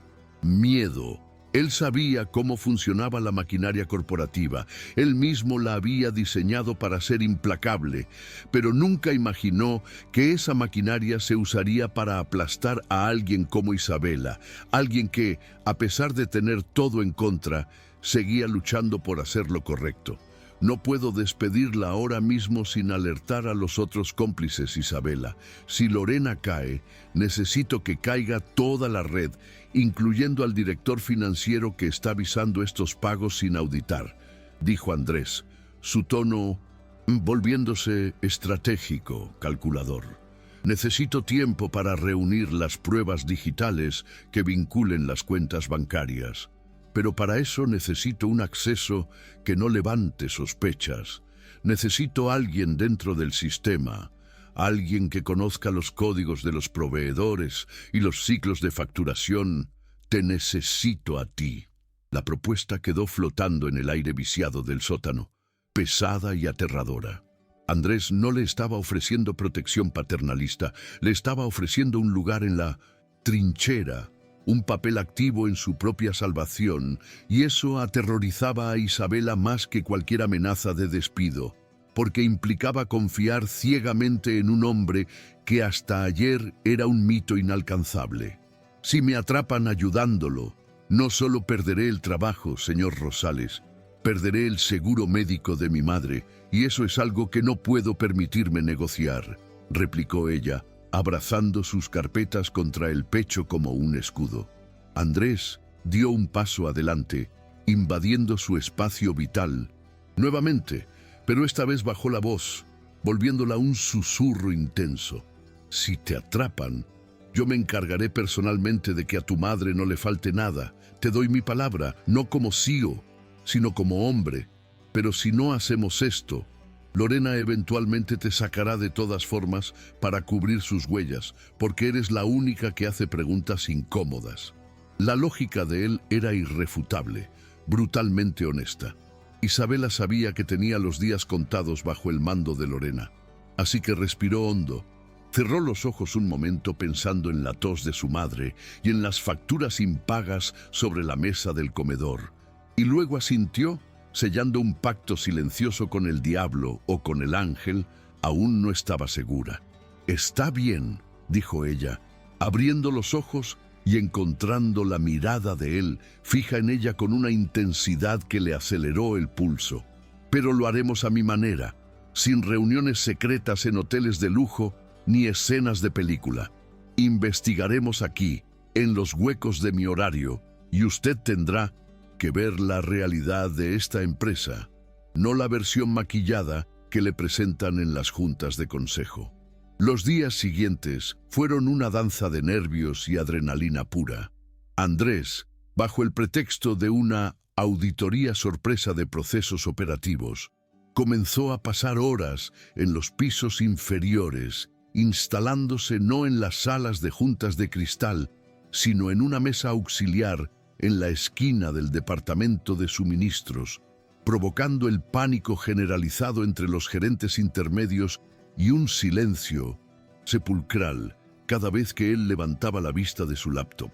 miedo. Él sabía cómo funcionaba la maquinaria corporativa. Él mismo la había diseñado para ser implacable, pero nunca imaginó que esa maquinaria se usaría para aplastar a alguien como Isabela, alguien que, a pesar de tener todo en contra, seguía luchando por hacer lo correcto. No puedo despedirla ahora mismo sin alertar a los otros cómplices, Isabela. Si Lorena cae, necesito que caiga toda la red, incluyendo al director financiero que está avisando estos pagos sin auditar, dijo Andrés, su tono volviéndose estratégico, calculador. Necesito tiempo para reunir las pruebas digitales que vinculen las cuentas bancarias. Pero para eso necesito un acceso que no levante sospechas. Necesito a alguien dentro del sistema, alguien que conozca los códigos de los proveedores y los ciclos de facturación. Te necesito a ti. La propuesta quedó flotando en el aire viciado del sótano, pesada y aterradora. Andrés no le estaba ofreciendo protección paternalista, le estaba ofreciendo un lugar en la trinchera, un papel activo en su propia salvación, y eso aterrorizaba a Isabela más que cualquier amenaza de despido, porque implicaba confiar ciegamente en un hombre que hasta ayer era un mito inalcanzable. Si me atrapan ayudándolo, no solo perderé el trabajo, señor Rosales, perderé el seguro médico de mi madre, y eso es algo que no puedo permitirme negociar, replicó ella, abrazando sus carpetas contra el pecho como un escudo. Andrés dio un paso adelante, invadiendo su espacio vital. Nuevamente, pero esta vez bajó la voz, volviéndola un susurro intenso. Si te atrapan, yo me encargaré personalmente de que a tu madre no le falte nada. Te doy mi palabra, no como CEO, sino como hombre. Pero si no hacemos esto, Lorena eventualmente te sacará de todas formas para cubrir sus huellas, porque eres la única que hace preguntas incómodas. La lógica de él era irrefutable, brutalmente honesta. Isabela sabía que tenía los días contados bajo el mando de Lorena, así que respiró hondo. Cerró los ojos un momento pensando en la tos de su madre y en las facturas impagas sobre la mesa del comedor, y luego asintió, sellando un pacto silencioso con el diablo o con el ángel. Aún no estaba segura. «Está bien», dijo ella, abriendo los ojos y encontrando la mirada de él fija en ella con una intensidad que le aceleró el pulso. «Pero lo haremos a mi manera, sin reuniones secretas en hoteles de lujo ni escenas de película. Investigaremos aquí, en los huecos de mi horario, y usted tendrá que ver la realidad de esta empresa, no la versión maquillada que le presentan en las juntas de consejo». Los días siguientes fueron una danza de nervios y adrenalina pura. Andrés, bajo el pretexto de una auditoría sorpresa de procesos operativos, comenzó a pasar horas en los pisos inferiores, instalándose no en las salas de juntas de cristal, sino en una mesa auxiliar en la esquina del departamento de suministros, provocando el pánico generalizado entre los gerentes intermedios y un silencio sepulcral cada vez que él levantaba la vista de su laptop.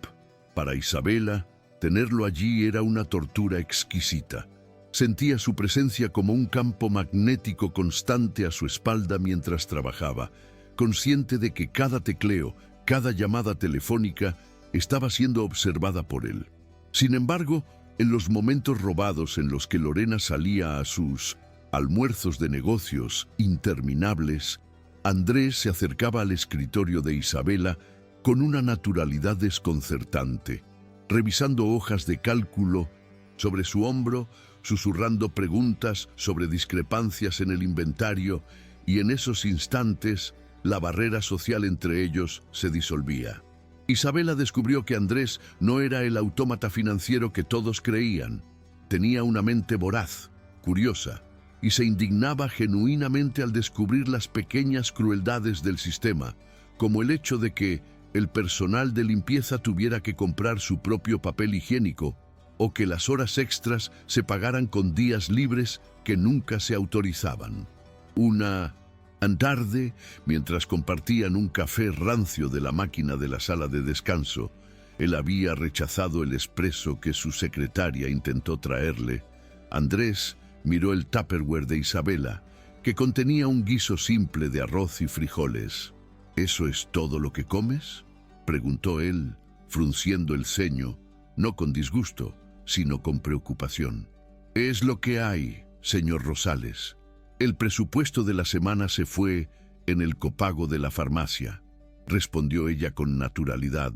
Para Isabela, tenerlo allí era una tortura exquisita. Sentía su presencia como un campo magnético constante a su espalda mientras trabajaba, consciente de que cada tecleo, cada llamada telefónica estaba siendo observada por él. Sin embargo, en los momentos robados en los que Lorena salía a sus almuerzos de negocios interminables, Andrés se acercaba al escritorio de Isabela con una naturalidad desconcertante, revisando hojas de cálculo sobre su hombro, susurrando preguntas sobre discrepancias en el inventario, y en esos instantes la barrera social entre ellos se disolvía. Isabela descubrió que Andrés no era el autómata financiero que todos creían. Tenía una mente voraz, curiosa, y se indignaba genuinamente al descubrir las pequeñas crueldades del sistema, como el hecho de que el personal de limpieza tuviera que comprar su propio papel higiénico o que las horas extras se pagaran con días libres que nunca se autorizaban. Una tarde, mientras compartían un café rancio de la máquina de la sala de descanso, él había rechazado el espresso que su secretaria intentó traerle. Andrés miró el tupperware de Isabela, que contenía un guiso simple de arroz y frijoles. «¿Eso es todo lo que comes?», preguntó él, frunciendo el ceño, no con disgusto, sino con preocupación. «Es lo que hay, señor Rosales. El presupuesto de la semana se fue en el copago de la farmacia», respondió ella con naturalidad,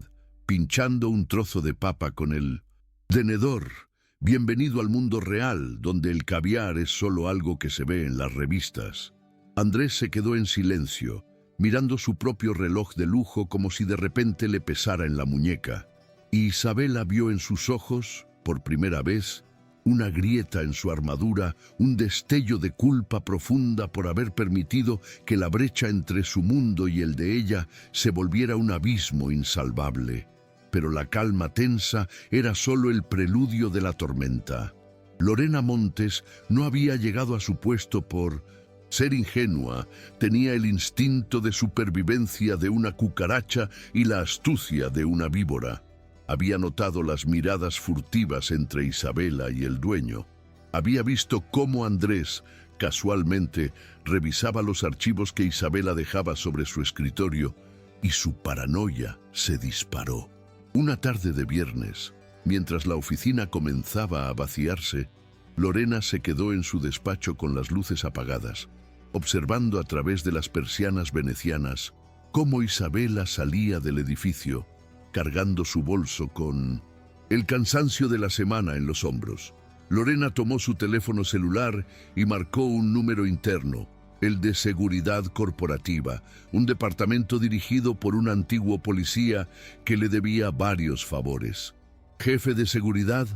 pinchando un trozo de papa con el tenedor. «Bienvenido al mundo real, donde el caviar es solo algo que se ve en las revistas». Andrés se quedó en silencio, mirando su propio reloj de lujo como si de repente le pesara en la muñeca. Y Isabela vio en sus ojos, por primera vez, una grieta en su armadura, un destello de culpa profunda por haber permitido que la brecha entre su mundo y el de ella se volviera un abismo insalvable. Pero la calma tensa era solo el preludio de la tormenta. Lorena Montes no había llegado a su puesto por ser ingenua, tenía el instinto de supervivencia de una cucaracha y la astucia de una víbora. Había notado las miradas furtivas entre Isabela y el dueño. Había visto cómo Andrés, casualmente, revisaba los archivos que Isabela dejaba sobre su escritorio, y su paranoia se disparó. Una tarde de viernes, mientras la oficina comenzaba a vaciarse, Lorena se quedó en su despacho con las luces apagadas, observando a través de las persianas venecianas cómo Isabela salía del edificio, cargando su bolso con el cansancio de la semana en los hombros. Lorena tomó su teléfono celular y marcó un número interno, el de Seguridad Corporativa, un departamento dirigido por un antiguo policía que le debía varios favores. ¿Jefe de seguridad?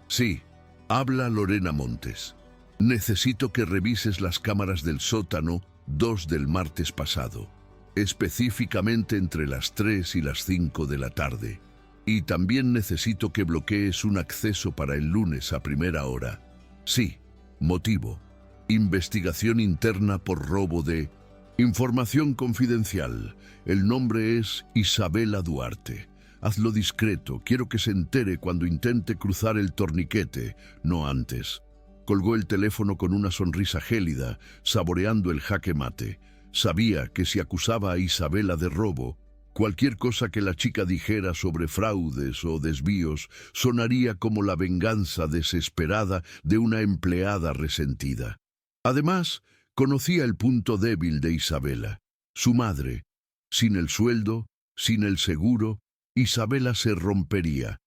Sí, habla Lorena Montes. Necesito que revises las cámaras del sótano 2 del martes pasado, específicamente entre las 3 y las 5 de la tarde. Y también necesito que bloquees un acceso para el lunes a primera hora. Sí, motivo. Investigación interna por robo de... Información confidencial. El nombre es Isabela Duarte. Hazlo discreto. Quiero que se entere cuando intente cruzar el torniquete, no antes. Colgó el teléfono con una sonrisa gélida, saboreando el jaque mate. Sabía que si acusaba a Isabela de robo, cualquier cosa que la chica dijera sobre fraudes o desvíos sonaría como la venganza desesperada de una empleada resentida. Además, conocía el punto débil de Isabela, su madre. Sin el sueldo, sin el seguro, Isabela se rompería.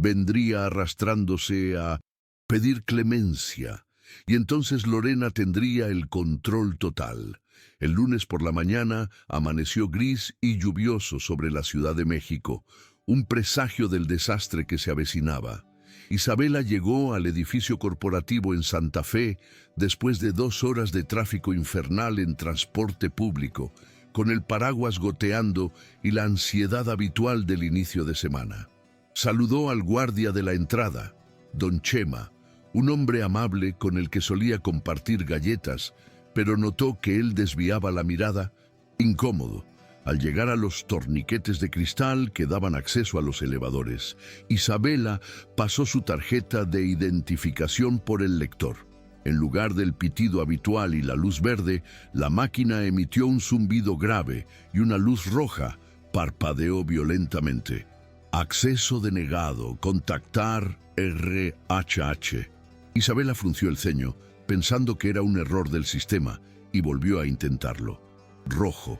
Vendría arrastrándose a pedir clemencia, y entonces Lorena tendría el control total. El lunes por la mañana amaneció gris y lluvioso sobre la Ciudad de México, un presagio del desastre que se avecinaba. Isabela llegó al edificio corporativo en Santa Fe después de 2 horas de tráfico infernal en transporte público, con el paraguas goteando y la ansiedad habitual del inicio de semana. Saludó al guardia de la entrada, don Chema, un hombre amable con el que solía compartir galletas, pero notó que él desviaba la mirada, incómodo, al llegar a los torniquetes de cristal que daban acceso a los elevadores. Isabela pasó su tarjeta de identificación por el lector. En lugar del pitido habitual y la luz verde, la máquina emitió un zumbido grave y una luz roja parpadeó violentamente. Acceso denegado, contactar RHH. Isabela frunció el ceño, pensando que era un error del sistema, y volvió a intentarlo. Rojo,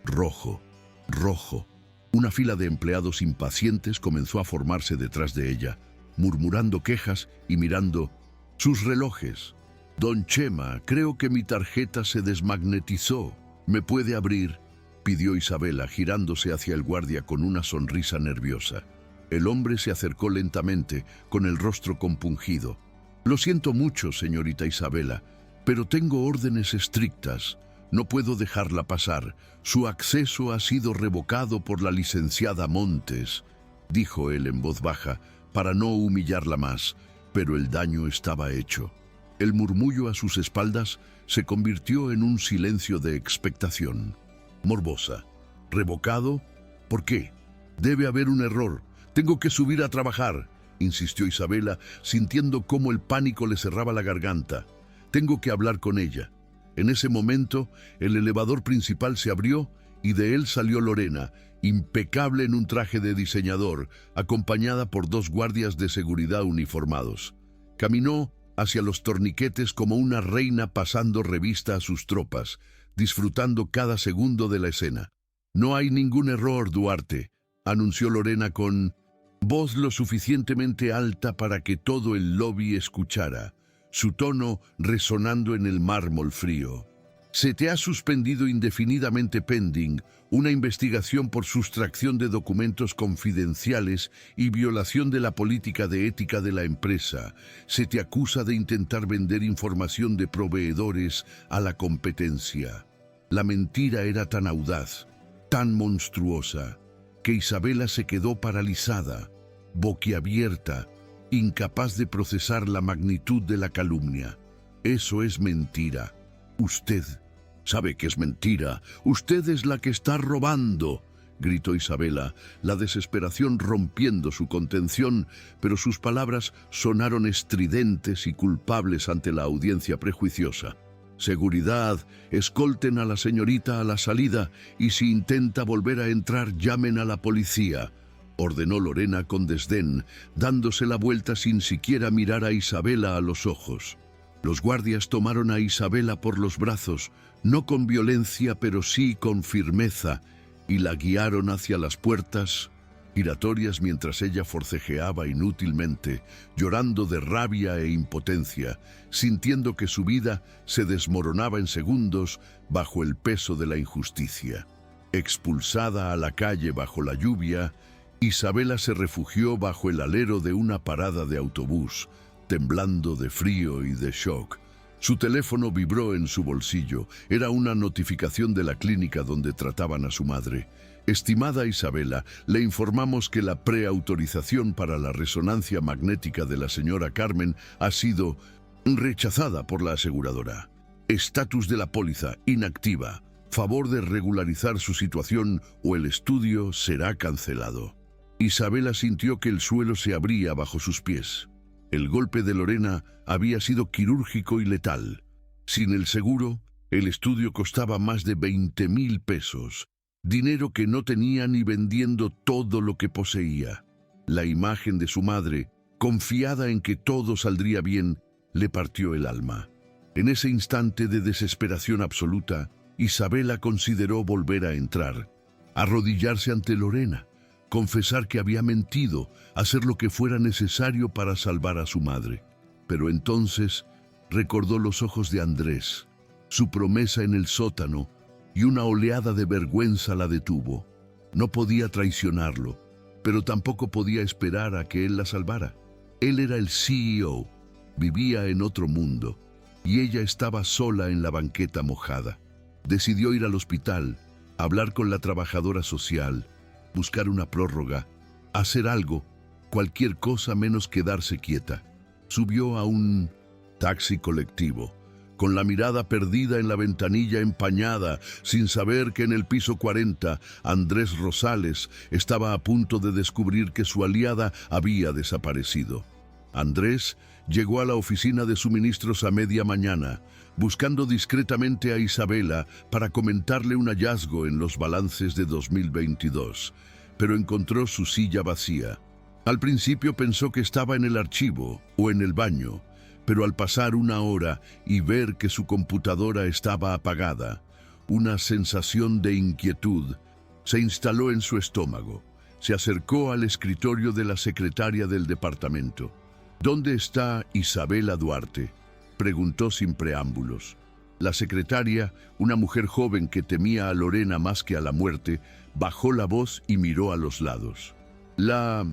rojo, rojo. Una fila de empleados impacientes comenzó a formarse detrás de ella, murmurando quejas y mirando sus relojes. Don Chema, creo que mi tarjeta se desmagnetizó. ¿Me puede abrir?, pidió Isabela, girándose hacia el guardia con una sonrisa nerviosa. El hombre se acercó lentamente, con el rostro compungido. Lo siento mucho, señorita Isabela, pero tengo órdenes estrictas. No puedo dejarla pasar. Su acceso ha sido revocado por la licenciada Montes, dijo él en voz baja, para no humillarla más, pero el daño estaba hecho. El murmullo a sus espaldas se convirtió en un silencio de expectación. Morbosa. ¿Revocado? ¿Por qué? Debe haber un error. Tengo que subir a trabajar, insistió Isabela, sintiendo cómo el pánico le cerraba la garganta. Tengo que hablar con ella. En ese momento, el elevador principal se abrió y de él salió Lorena, impecable en un traje de diseñador, acompañada por 2 guardias de seguridad uniformados. Caminó hacia los torniquetes como una reina pasando revista a sus tropas, disfrutando cada segundo de la escena. No hay ningún error, Duarte, anunció Lorena con voz lo suficientemente alta para que todo el lobby escuchara, su tono resonando en el mármol frío. Se te ha suspendido indefinidamente pending una investigación por sustracción de documentos confidenciales y violación de la política de ética de la empresa. Se te acusa de intentar vender información de proveedores a la competencia. La mentira era tan audaz, tan monstruosa, que Isabela se quedó paralizada, boquiabierta, incapaz de procesar la magnitud de la calumnia. Eso es mentira. Usted sabe que es mentira. Usted es la que está robando, gritó Isabela, la desesperación rompiendo su contención, pero sus palabras sonaron estridentes y culpables ante la audiencia prejuiciosa. Seguridad, escolten a la señorita a la salida y si intenta volver a entrar, llamen a la policía, ordenó Lorena con desdén, dándose la vuelta sin siquiera mirar a Isabela a los ojos. Los guardias tomaron a Isabela por los brazos, no con violencia pero sí con firmeza, y la guiaron hacia las puertas giratorias mientras ella forcejeaba inútilmente, llorando de rabia e impotencia, sintiendo que su vida se desmoronaba en segundos bajo el peso de la injusticia. Expulsada a la calle bajo la lluvia, Isabela se refugió bajo el alero de una parada de autobús, temblando de frío y de shock. Su teléfono vibró en su bolsillo. Era una notificación de la clínica donde trataban a su madre. Estimada Isabela, le informamos que la preautorización para la resonancia magnética de la señora Carmen ha sido rechazada por la aseguradora. Estatus de la póliza inactiva. Favor de regularizar su situación o el estudio será cancelado. Isabela sintió que el suelo se abría bajo sus pies. El golpe de Lorena había sido quirúrgico y letal. Sin el seguro, el estudio costaba más de 20,000 pesos, dinero que no tenía ni vendiendo todo lo que poseía. La imagen de su madre, confiada en que todo saldría bien, le partió el alma. En ese instante de desesperación absoluta, Isabela consideró volver a entrar, arrodillarse ante Lorena, confesar que había mentido, hacer lo que fuera necesario para salvar a su madre. Pero entonces recordó los ojos de Andrés, su promesa en el sótano, y una oleada de vergüenza la detuvo. No podía traicionarlo, pero tampoco podía esperar a que él la salvara. Él era el CEO, vivía en otro mundo, y ella estaba sola en la banqueta mojada. Decidió ir al hospital, hablar con la trabajadora social, buscar una prórroga, hacer algo, cualquier cosa menos quedarse quieta. Subió a un taxi colectivo, con la mirada perdida en la ventanilla empañada, sin saber que en el piso 40, Andrés Rosales estaba a punto de descubrir que su aliada había desaparecido. Andrés llegó a la oficina de suministros a media mañana, buscando discretamente a Isabela para comentarle un hallazgo en los balances de 2022, pero encontró su silla vacía. Al principio pensó que estaba en el archivo o en el baño, pero al pasar una hora y ver que su computadora estaba apagada, una sensación de inquietud se instaló en su estómago. Se acercó al escritorio de la secretaria del departamento. «¿Dónde está Isabela Duarte?», preguntó sin preámbulos. La secretaria, una mujer joven que temía a Lorena más que a la muerte, bajó la voz y miró a los lados. La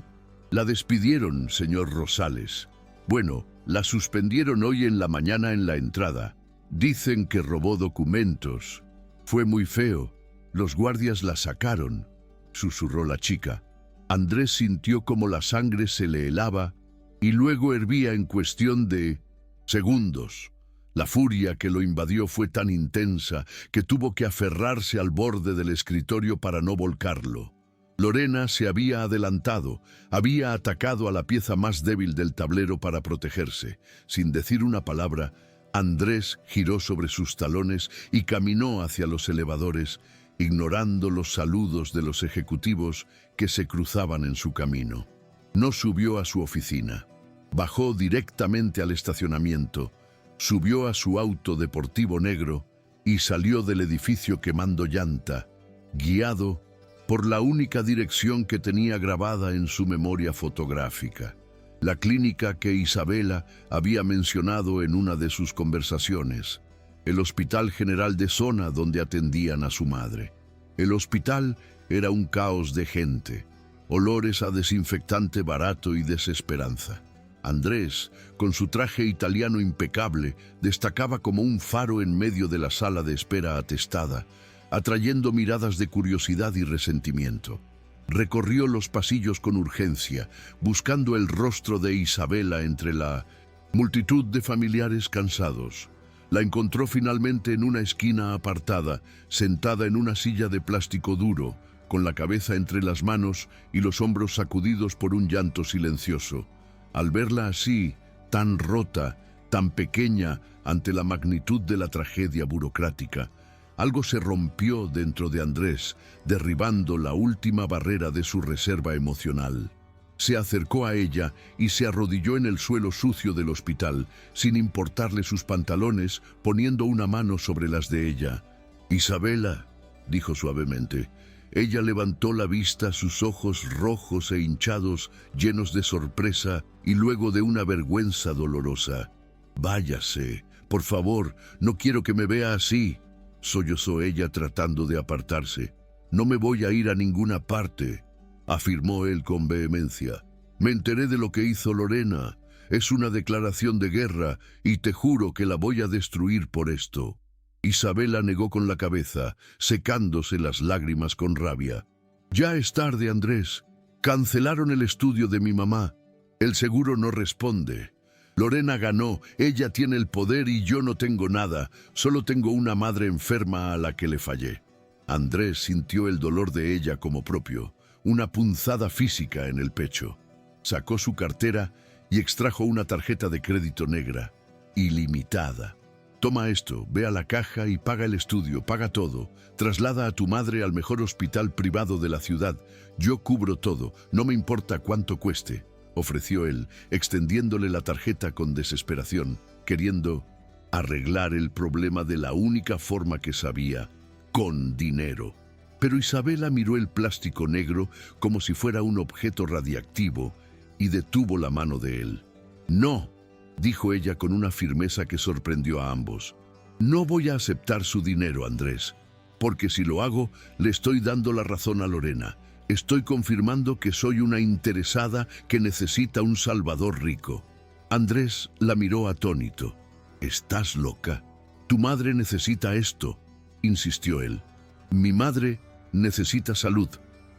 despidieron, señor Rosales. Bueno, la suspendieron hoy en la mañana en la entrada. Dicen que robó documentos. Fue muy feo. Los guardias la sacaron», susurró la chica. Andrés sintió como la sangre se le helaba y luego hervía en cuestión de segundos. La furia que lo invadió fue tan intensa que tuvo que aferrarse al borde del escritorio para no volcarlo. Lorena se había adelantado, había atacado a la pieza más débil del tablero para protegerse. Sin decir una palabra, Andrés giró sobre sus talones y caminó hacia los elevadores, ignorando los saludos de los ejecutivos que se cruzaban en su camino. No subió a su oficina. Bajó directamente al estacionamiento, subió a su auto deportivo negro y salió del edificio quemando llanta, guiado por la única dirección que tenía grabada en su memoria fotográfica, la clínica que Isabela había mencionado en una de sus conversaciones, el Hospital General de Zona donde atendían a su madre. El hospital era un caos de gente, olores a desinfectante barato y desesperanza. Andrés, con su traje italiano impecable, destacaba como un faro en medio de la sala de espera atestada, atrayendo miradas de curiosidad y resentimiento. Recorrió los pasillos con urgencia, buscando el rostro de Isabela entre la multitud de familiares cansados. La encontró finalmente en una esquina apartada, sentada en una silla de plástico duro, con la cabeza entre las manos y los hombros sacudidos por un llanto silencioso. Al verla así, tan rota, tan pequeña ante la magnitud de la tragedia burocrática, algo se rompió dentro de Andrés, derribando la última barrera de su reserva emocional. Se acercó a ella y se arrodilló en el suelo sucio del hospital, sin importarle sus pantalones, poniendo una mano sobre las de ella. «Isabela», dijo suavemente, Ella levantó la vista, sus ojos rojos e hinchados, llenos de sorpresa y luego de una vergüenza dolorosa. «Váyase, por favor, no quiero que me vea así», sollozó ella tratando de apartarse. «No me voy a ir a ninguna parte», afirmó él con vehemencia. «Me enteré de lo que hizo Lorena. Es una declaración de guerra y te juro que la voy a destruir por esto». Isabela negó con la cabeza, secándose las lágrimas con rabia. «Ya es tarde, Andrés. Cancelaron el estudio de mi mamá. El seguro no responde. Lorena ganó, ella tiene el poder y yo no tengo nada. Solo tengo una madre enferma a la que le fallé». Andrés sintió el dolor de ella como propio, una punzada física en el pecho. Sacó su cartera y extrajo una tarjeta de crédito negra, ilimitada. «Toma esto, ve a la caja y paga el estudio, paga todo. Traslada a tu madre al mejor hospital privado de la ciudad. Yo cubro todo, no me importa cuánto cueste», ofreció él, extendiéndole la tarjeta con desesperación, queriendo arreglar el problema de la única forma que sabía, con dinero. Pero Isabela miró el plástico negro como si fuera un objeto radiactivo y detuvo la mano de él. «No», dijo ella con una firmeza que sorprendió a ambos. «No voy a aceptar su dinero, Andrés, porque si lo hago, le estoy dando la razón a Lorena. Estoy confirmando que soy una interesada que necesita un salvador rico». Andrés la miró atónito. «¿Estás loca? Tu madre necesita esto», insistió él. «Mi madre necesita salud,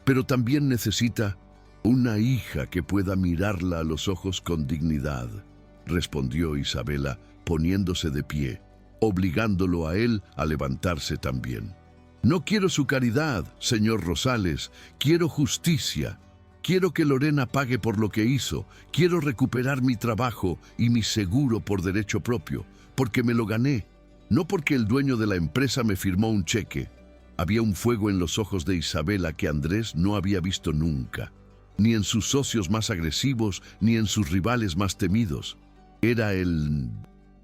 pero también necesita una hija que pueda mirarla a los ojos con dignidad», respondió Isabela, poniéndose de pie, obligándolo a él a levantarse también. «No quiero su caridad, señor Rosales, quiero justicia. Quiero que Lorena pague por lo que hizo. Quiero recuperar mi trabajo y mi seguro por derecho propio, porque me lo gané, no porque el dueño de la empresa me firmó un cheque». Había un fuego en los ojos de Isabela que Andrés no había visto nunca, ni en sus socios más agresivos, ni en sus rivales más temidos. Era el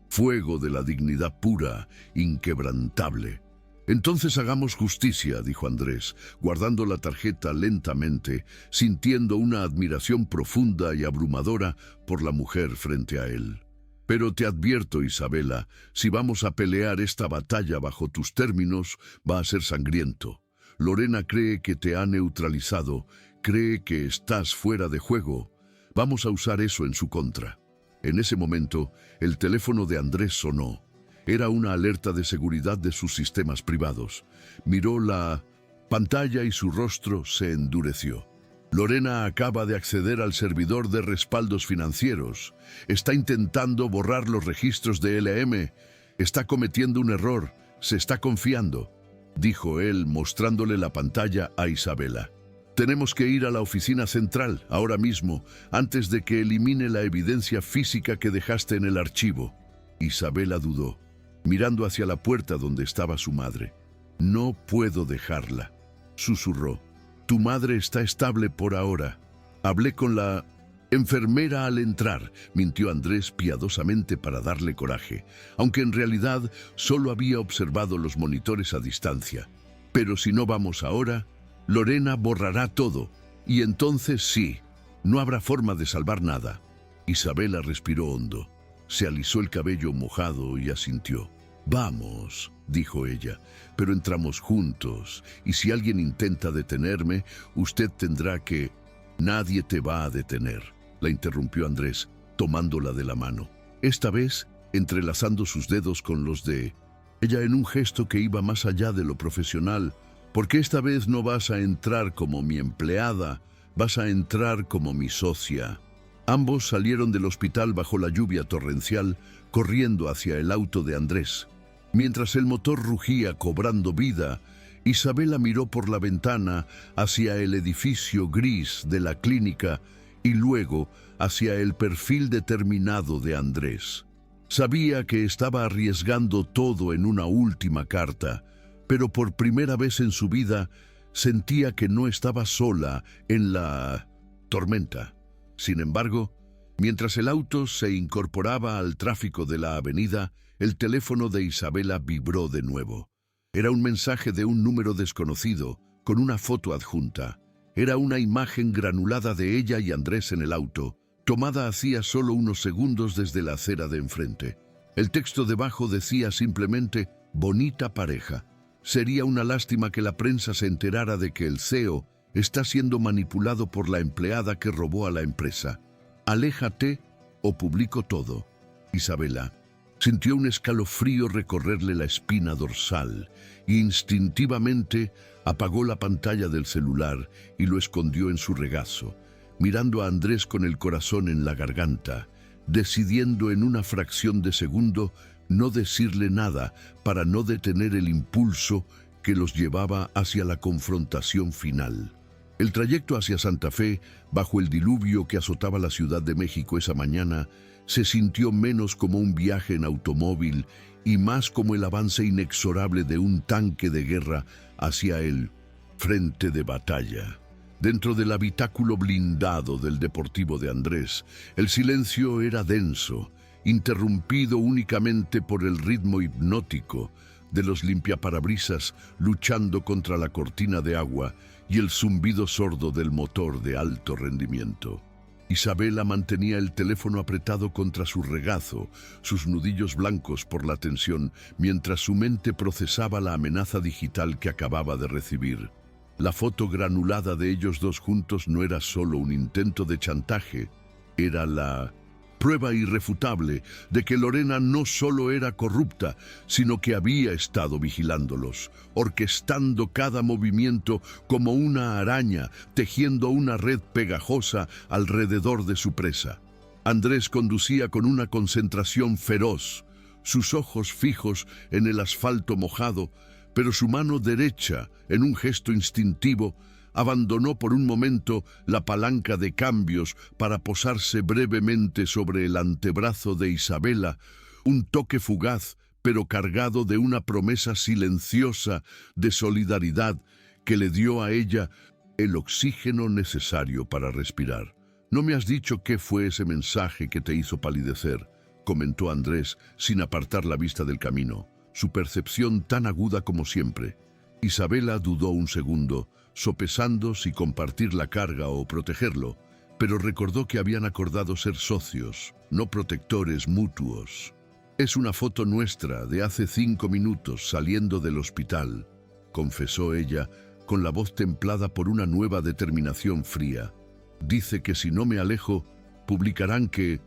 fuego de la dignidad pura, inquebrantable. «Entonces hagamos justicia», dijo Andrés, guardando la tarjeta lentamente, sintiendo una admiración profunda y abrumadora por la mujer frente a él. «Pero te advierto, Isabela, si vamos a pelear esta batalla bajo tus términos, va a ser sangriento. Lorena cree que te ha neutralizado, cree que estás fuera de juego. Vamos a usar eso en su contra». En ese momento, el teléfono de Andrés sonó. Era una alerta de seguridad de sus sistemas privados. Miró la pantalla y su rostro se endureció. «Lorena acaba de acceder al servidor de respaldos financieros. Está intentando borrar los registros de LM. Está cometiendo un error. Se está confiando», dijo él, mostrándole la pantalla a Isabela. «Tenemos que ir a la oficina central, ahora mismo, antes de que elimine la evidencia física que dejaste en el archivo». Isabela dudó, mirando hacia la puerta donde estaba su madre. «No puedo dejarla», susurró. «Tu madre está estable por ahora. Hablé con la enfermera al entrar», mintió Andrés piadosamente para darle coraje, aunque en realidad solo había observado los monitores a distancia. «Pero si no vamos ahora, Lorena borrará todo, y entonces sí, no habrá forma de salvar nada». Isabela respiró hondo, se alisó el cabello mojado y asintió. «Vamos», dijo ella, «pero entramos juntos, y si alguien intenta detenerme, usted tendrá que...». «Nadie te va a detener», la interrumpió Andrés, tomándola de la mano, esta vez entrelazando sus dedos con los de ella en un gesto que iba más allá de lo profesional. «Porque esta vez no vas a entrar como mi empleada, vas a entrar como mi socia». Ambos salieron del hospital bajo la lluvia torrencial, corriendo hacia el auto de Andrés. Mientras el motor rugía cobrando vida, Isabela miró por la ventana hacia el edificio gris de la clínica y luego hacia el perfil determinado de Andrés. Sabía que estaba arriesgando todo en una última carta, pero por primera vez en su vida sentía que no estaba sola en la tormenta. Sin embargo, mientras el auto se incorporaba al tráfico de la avenida, el teléfono de Isabela vibró de nuevo. Era un mensaje de un número desconocido, con una foto adjunta. Era una imagen granulada de ella y Andrés en el auto, tomada hacía solo unos segundos desde la acera de enfrente. El texto debajo decía simplemente «bonita pareja». Sería una lástima que la prensa se enterara de que el CEO está siendo manipulado por la empleada que robó a la empresa. Aléjate o publico todo. Isabela sintió un escalofrío recorrerle la espina dorsal e instintivamente apagó la pantalla del celular y lo escondió en su regazo, mirando a Andrés con el corazón en la garganta, decidiendo en una fracción de segundo no decirle nada para no detener el impulso que los llevaba hacia la confrontación final. El trayecto hacia Santa Fe, bajo el diluvio que azotaba la Ciudad de México esa mañana, se sintió menos como un viaje en automóvil y más como el avance inexorable de un tanque de guerra hacia el frente de batalla. Dentro del habitáculo blindado del Deportivo de Andrés, el silencio era denso, interrumpido únicamente por el ritmo hipnótico de los limpiaparabrisas luchando contra la cortina de agua y el zumbido sordo del motor de alto rendimiento. Isabela mantenía el teléfono apretado contra su regazo, sus nudillos blancos por la tensión, mientras su mente procesaba la amenaza digital que acababa de recibir. La foto granulada de ellos dos juntos no era solo un intento de chantaje, era la prueba irrefutable de que Lorena no solo era corrupta, sino que había estado vigilándolos, orquestando cada movimiento como una araña, tejiendo una red pegajosa alrededor de su presa. Andrés conducía con una concentración feroz, sus ojos fijos en el asfalto mojado, pero su mano derecha, en un gesto instintivo, abandonó por un momento la palanca de cambios para posarse brevemente sobre el antebrazo de Isabela, un toque fugaz pero cargado de una promesa silenciosa de solidaridad que le dio a ella el oxígeno necesario para respirar. «No me has dicho qué fue ese mensaje que te hizo palidecer», comentó Andrés sin apartar la vista del camino, su percepción tan aguda como siempre. Isabela dudó un segundo, sopesando si compartir la carga o protegerlo, pero recordó que habían acordado ser socios, no protectores mutuos. «Es una foto nuestra de hace 5 minutos saliendo del hospital», confesó ella, con la voz templada por una nueva determinación fría. «Dice que si no me alejo, publicarán que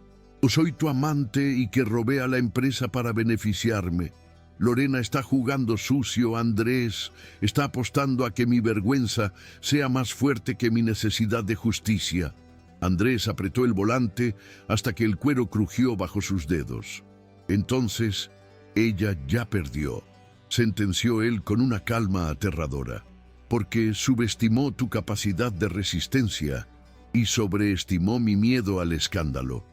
soy tu amante y que robé a la empresa para beneficiarme. Lorena está jugando sucio, Andrés, está apostando a que mi vergüenza sea más fuerte que mi necesidad de justicia». Andrés apretó el volante hasta que el cuero crujió bajo sus dedos. «Entonces, ella ya perdió», sentenció él con una calma aterradora, «porque subestimó tu capacidad de resistencia y sobreestimó mi miedo al escándalo.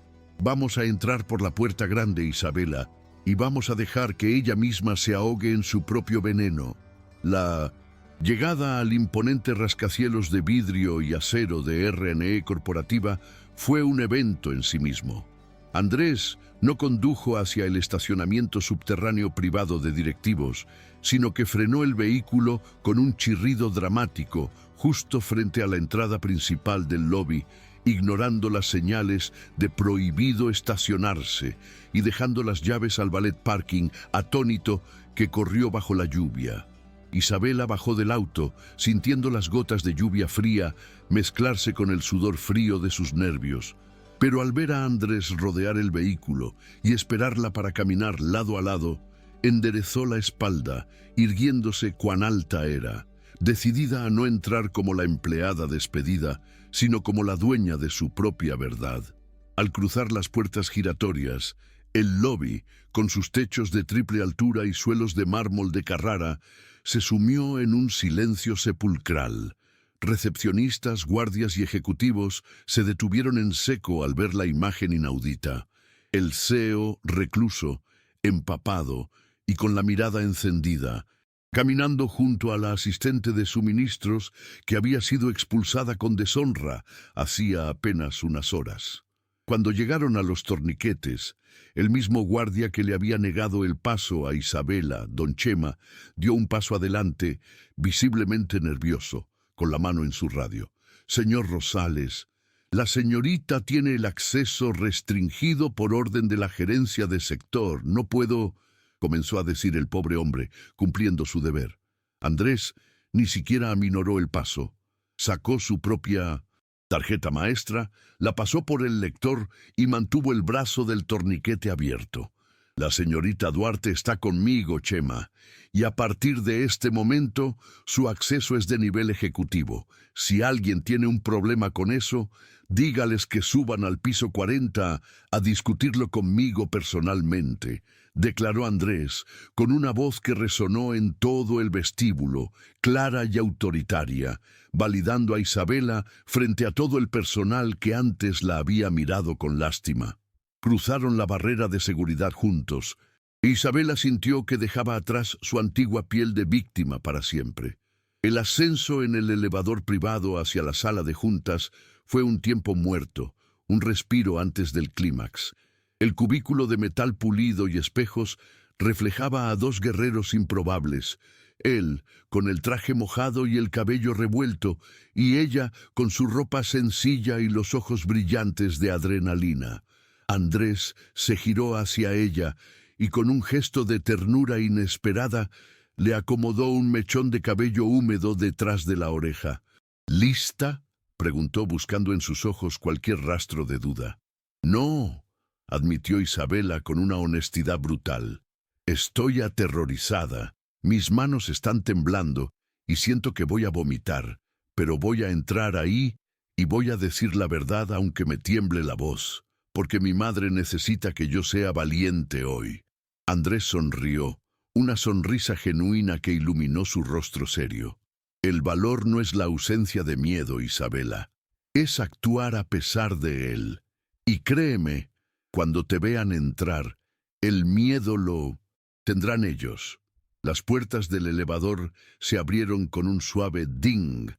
Vamos a entrar por la puerta grande, Isabela, y vamos a dejar que ella misma se ahogue en su propio veneno». La llegada al imponente rascacielos de vidrio y acero de RNE Corporativa fue un evento en sí mismo. Andrés no condujo hacia el estacionamiento subterráneo privado de directivos, sino que frenó el vehículo con un chirrido dramático justo frente a la entrada principal del lobby, ignorando las señales de prohibido estacionarse y dejando las llaves al valet parking atónito que corrió bajo la lluvia. Isabela bajó del auto, sintiendo las gotas de lluvia fría mezclarse con el sudor frío de sus nervios. Pero al ver a Andrés rodear el vehículo y esperarla para caminar lado a lado, enderezó la espalda, irguiéndose cuán alta era, decidida a no entrar como la empleada despedida, sino como la dueña de su propia verdad. Al cruzar las puertas giratorias, el lobby, con sus techos de triple altura y suelos de mármol de Carrara, se sumió en un silencio sepulcral. Recepcionistas, guardias y ejecutivos se detuvieron en seco al ver la imagen inaudita. El CEO, recluso, empapado y con la mirada encendida, caminando junto a la asistente de suministros que había sido expulsada con deshonra hacía apenas unas horas. Cuando llegaron a los torniquetes, El mismo guardia que le había negado el paso a Isabela, don Chema, dio un paso adelante, visiblemente nervioso, con la mano en su radio. «Señor Rosales, la señorita tiene el acceso restringido por orden de la gerencia de sector. No puedo», comenzó a decir el pobre hombre, cumpliendo su deber. Andrés ni siquiera aminoró el paso. Sacó su propia tarjeta maestra, la pasó por el lector y mantuvo el brazo del torniquete abierto. «La señorita Duarte está conmigo, Chema, y a partir de este momento su acceso es de nivel ejecutivo. Si alguien tiene un problema con eso, dígales que suban al piso 40 a discutirlo conmigo personalmente», declaró Andrés, con una voz que resonó en todo el vestíbulo, clara y autoritaria, validando a Isabela frente a todo el personal que antes la había mirado con lástima. Cruzaron la barrera de seguridad juntos. Isabela sintió que dejaba atrás su antigua piel de víctima para siempre. El ascenso en el elevador privado hacia la sala de juntas fue un tiempo muerto, un respiro antes del clímax. El cubículo de metal pulido y espejos reflejaba a dos guerreros improbables, él con el traje mojado y el cabello revuelto, y ella con su ropa sencilla y los ojos brillantes de adrenalina. Andrés se giró hacia ella y con un gesto de ternura inesperada le acomodó un mechón de cabello húmedo detrás de la oreja. «¿Lista?», preguntó buscando en sus ojos cualquier rastro de duda. «No», admitió Isabela con una honestidad brutal. «Estoy aterrorizada. Mis manos están temblando y siento que voy a vomitar, pero voy a entrar ahí y voy a decir la verdad aunque me tiemble la voz, porque mi madre necesita que yo sea valiente hoy». Andrés sonrió, una sonrisa genuina que iluminó su rostro serio. «El valor no es la ausencia de miedo, Isabela. Es actuar a pesar de él. Y créeme, cuando te vean entrar, el miedo lo tendrán ellos». Las puertas del elevador se abrieron con un suave ding,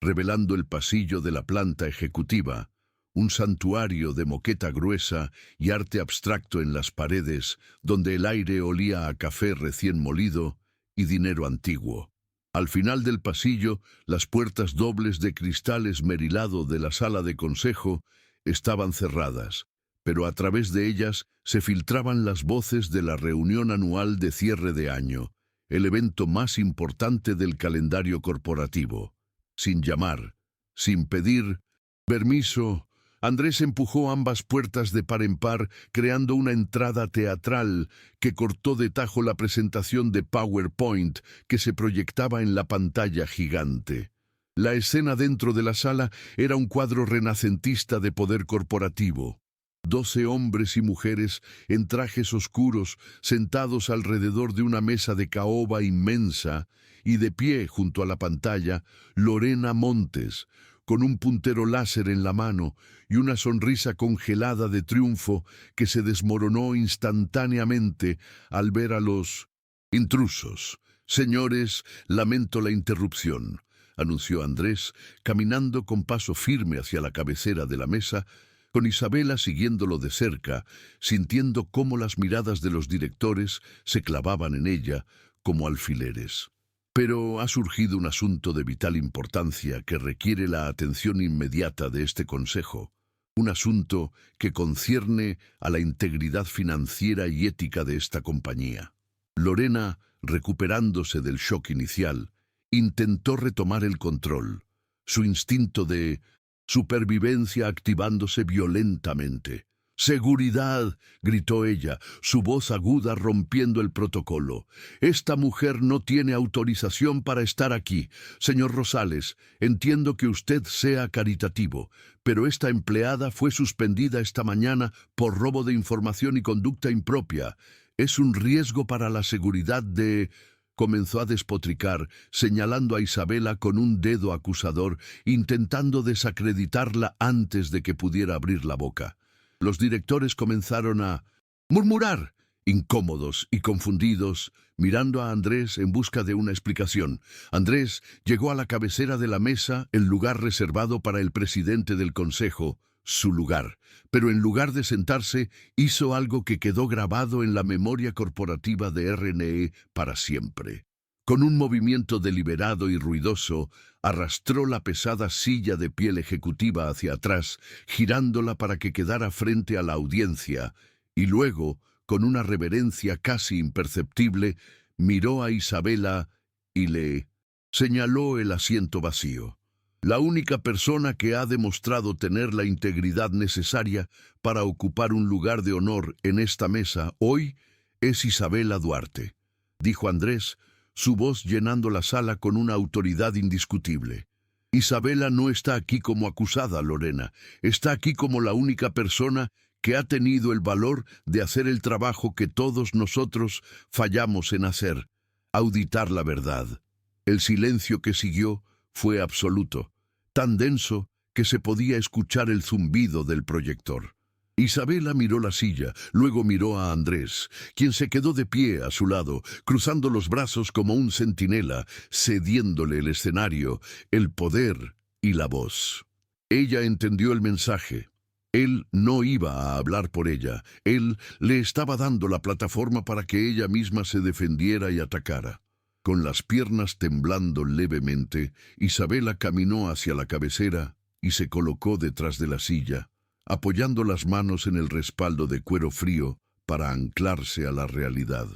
revelando el pasillo de la planta ejecutiva, un santuario de moqueta gruesa y arte abstracto en las paredes, donde el aire olía a café recién molido y dinero antiguo. Al final del pasillo, las puertas dobles de cristal esmerilado de la sala de consejo estaban cerradas, pero a través de ellas se filtraban las voces de la reunión anual de cierre de año, el evento más importante del calendario corporativo. Sin llamar, sin pedir permiso, Andrés empujó ambas puertas de par en par, creando una entrada teatral que cortó de tajo la presentación de PowerPoint que se proyectaba en la pantalla gigante. La escena dentro de la sala era un cuadro renacentista de poder corporativo. 12 hombres y mujeres en trajes oscuros, sentados alrededor de una mesa de caoba inmensa, y de pie junto a la pantalla, Lorena Montes, con un puntero láser en la mano y una sonrisa congelada de triunfo que se desmoronó instantáneamente al ver a los intrusos. «Señores, lamento la interrupción», anunció Andrés, caminando con paso firme hacia la cabecera de la mesa, con Isabela siguiéndolo de cerca, sintiendo cómo las miradas de los directores se clavaban en ella como alfileres. «Pero ha surgido un asunto de vital importancia que requiere la atención inmediata de este consejo. Un asunto que concierne a la integridad financiera y ética de esta compañía». Lorena, recuperándose del shock inicial, intentó retomar el control, su instinto de supervivencia activándose violentamente. «¡Seguridad!», gritó ella, su voz aguda rompiendo el protocolo. «Esta mujer no tiene autorización para estar aquí. Señor Rosales, entiendo que usted sea caritativo, pero esta empleada fue suspendida esta mañana por robo de información y conducta impropia. Es un riesgo para la seguridad de...». Comenzó a despotricar, señalando a Isabela con un dedo acusador, intentando desacreditarla antes de que pudiera abrir la boca. Los directores comenzaron a murmurar incómodos y confundidos, mirando a Andrés en busca de una explicación. Andrés llegó a la cabecera de la mesa, el lugar reservado para el presidente del consejo, su lugar. Pero en lugar de sentarse, hizo algo que quedó grabado en la memoria corporativa de RNE para siempre. Con un movimiento deliberado y ruidoso, arrastró la pesada silla de piel ejecutiva hacia atrás, girándola para que quedara frente a la audiencia, y luego, con una reverencia casi imperceptible, miró a Isabela y le señaló el asiento vacío. La única persona que ha demostrado tener la integridad necesaria para ocupar un lugar de honor en esta mesa hoy es Isabela Duarte, dijo Andrés, su voz llenando la sala con una autoridad indiscutible. Isabela no está aquí como acusada, Lorena. Está aquí como la única persona que ha tenido el valor de hacer el trabajo que todos nosotros fallamos en hacer, auditar la verdad. El silencio que siguió fue absoluto, tan denso que se podía escuchar el zumbido del proyector. Isabela miró la silla, luego miró a Andrés, quien se quedó de pie a su lado, cruzando los brazos como un centinela, cediéndole el escenario, el poder y la voz. Ella entendió el mensaje. Él no iba a hablar por ella, él le estaba dando la plataforma para que ella misma se defendiera y atacara. Con las piernas temblando levemente, Isabela caminó hacia la cabecera y se colocó detrás de la silla, apoyando las manos en el respaldo de cuero frío para anclarse a la realidad.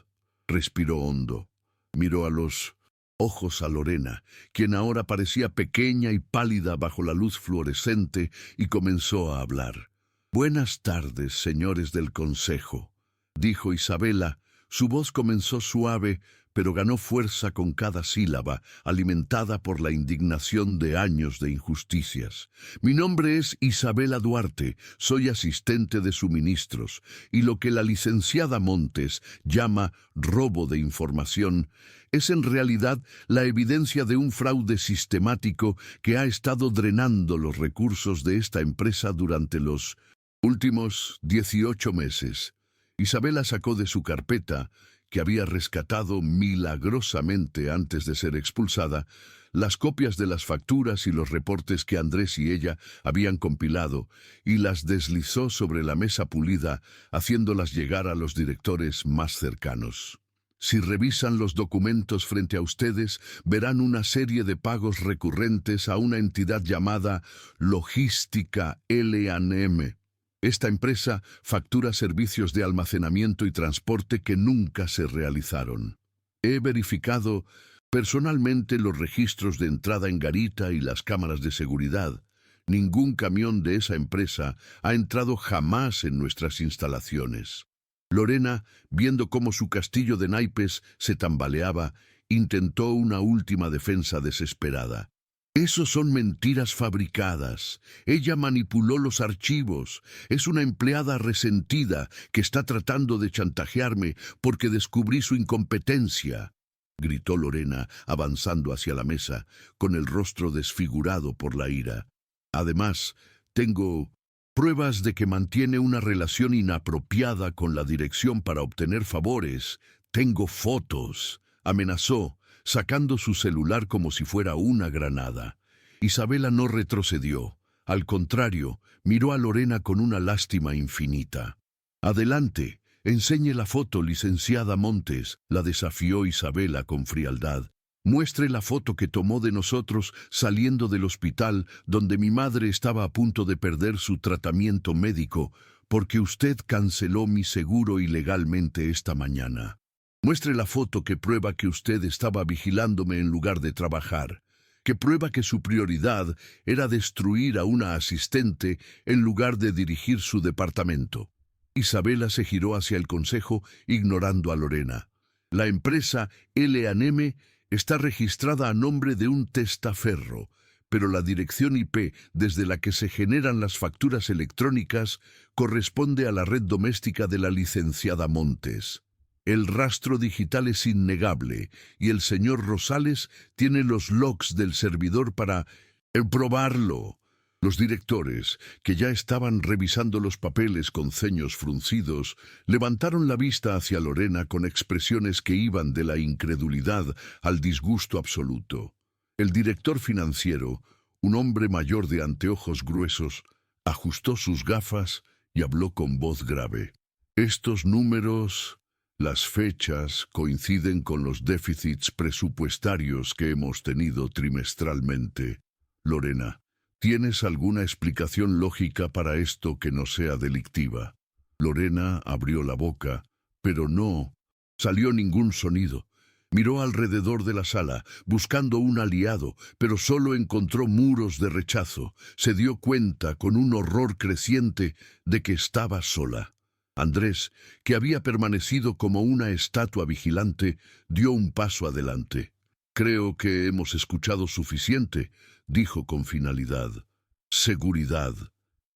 Respiró hondo, miró a los ojos a Lorena, quien ahora parecía pequeña y pálida bajo la luz fluorescente, y comenzó a hablar. «Buenas tardes, señores del consejo», dijo Isabela. Su voz comenzó suave, pero ganó fuerza con cada sílaba, alimentada por la indignación de años de injusticias. «Mi nombre es Isabela Duarte, soy asistente de suministros, y lo que la licenciada Montes llama robo de información es en realidad la evidencia de un fraude sistemático que ha estado drenando los recursos de esta empresa durante los últimos 18 meses. Isabela sacó de su carpeta, que había rescatado milagrosamente antes de ser expulsada, las copias de las facturas y los reportes que Andrés y ella habían compilado, y las deslizó sobre la mesa pulida, haciéndolas llegar a los directores más cercanos. Si revisan los documentos frente a ustedes, verán una serie de pagos recurrentes a una entidad llamada Logística L&M. Esta empresa factura servicios de almacenamiento y transporte que nunca se realizaron. He verificado personalmente los registros de entrada en garita y las cámaras de seguridad. Ningún camión de esa empresa ha entrado jamás en nuestras instalaciones. Lorena, viendo cómo su castillo de naipes se tambaleaba, intentó una última defensa desesperada. «Esos son mentiras fabricadas. Ella manipuló los archivos. Es una empleada resentida que está tratando de chantajearme porque descubrí su incompetencia», gritó Lorena, avanzando hacia la mesa, con el rostro desfigurado por la ira. «Además, tengo pruebas de que mantiene una relación inapropiada con la dirección para obtener favores. Tengo fotos», amenazó, sacando su celular como si fuera una granada. Isabela no retrocedió. Al contrario, miró a Lorena con una lástima infinita. «Adelante, enseñe la foto, licenciada Montes», la desafió Isabela con frialdad. «Muestre la foto que tomó de nosotros saliendo del hospital donde mi madre estaba a punto de perder su tratamiento médico porque usted canceló mi seguro ilegalmente esta mañana. Muestre la foto que prueba que usted estaba vigilándome en lugar de trabajar, que prueba que su prioridad era destruir a una asistente en lugar de dirigir su departamento». Isabela se giró hacia el consejo, ignorando a Lorena. «La empresa L&M está registrada a nombre de un testaferro, pero la dirección IP desde la que se generan las facturas electrónicas corresponde a la red doméstica de la licenciada Montes. El rastro digital es innegable y el señor Rosales tiene los logs del servidor para probarlo. Los directores, que ya estaban revisando los papeles con ceños fruncidos, levantaron la vista hacia Lorena con expresiones que iban de la incredulidad al disgusto absoluto. El director financiero, un hombre mayor de anteojos gruesos, ajustó sus gafas y habló con voz grave. Estos números, las fechas, coinciden con los déficits presupuestarios que hemos tenido trimestralmente. Lorena, ¿tienes alguna explicación lógica para esto que no sea delictiva? Lorena abrió la boca, pero no salió ningún sonido. Miró alrededor de la sala, buscando un aliado, pero solo encontró muros de rechazo. Se dio cuenta, con un horror creciente, de que estaba sola. Andrés, que había permanecido como una estatua vigilante, dio un paso adelante. «Creo que hemos escuchado suficiente», dijo con finalidad. «Seguridad»,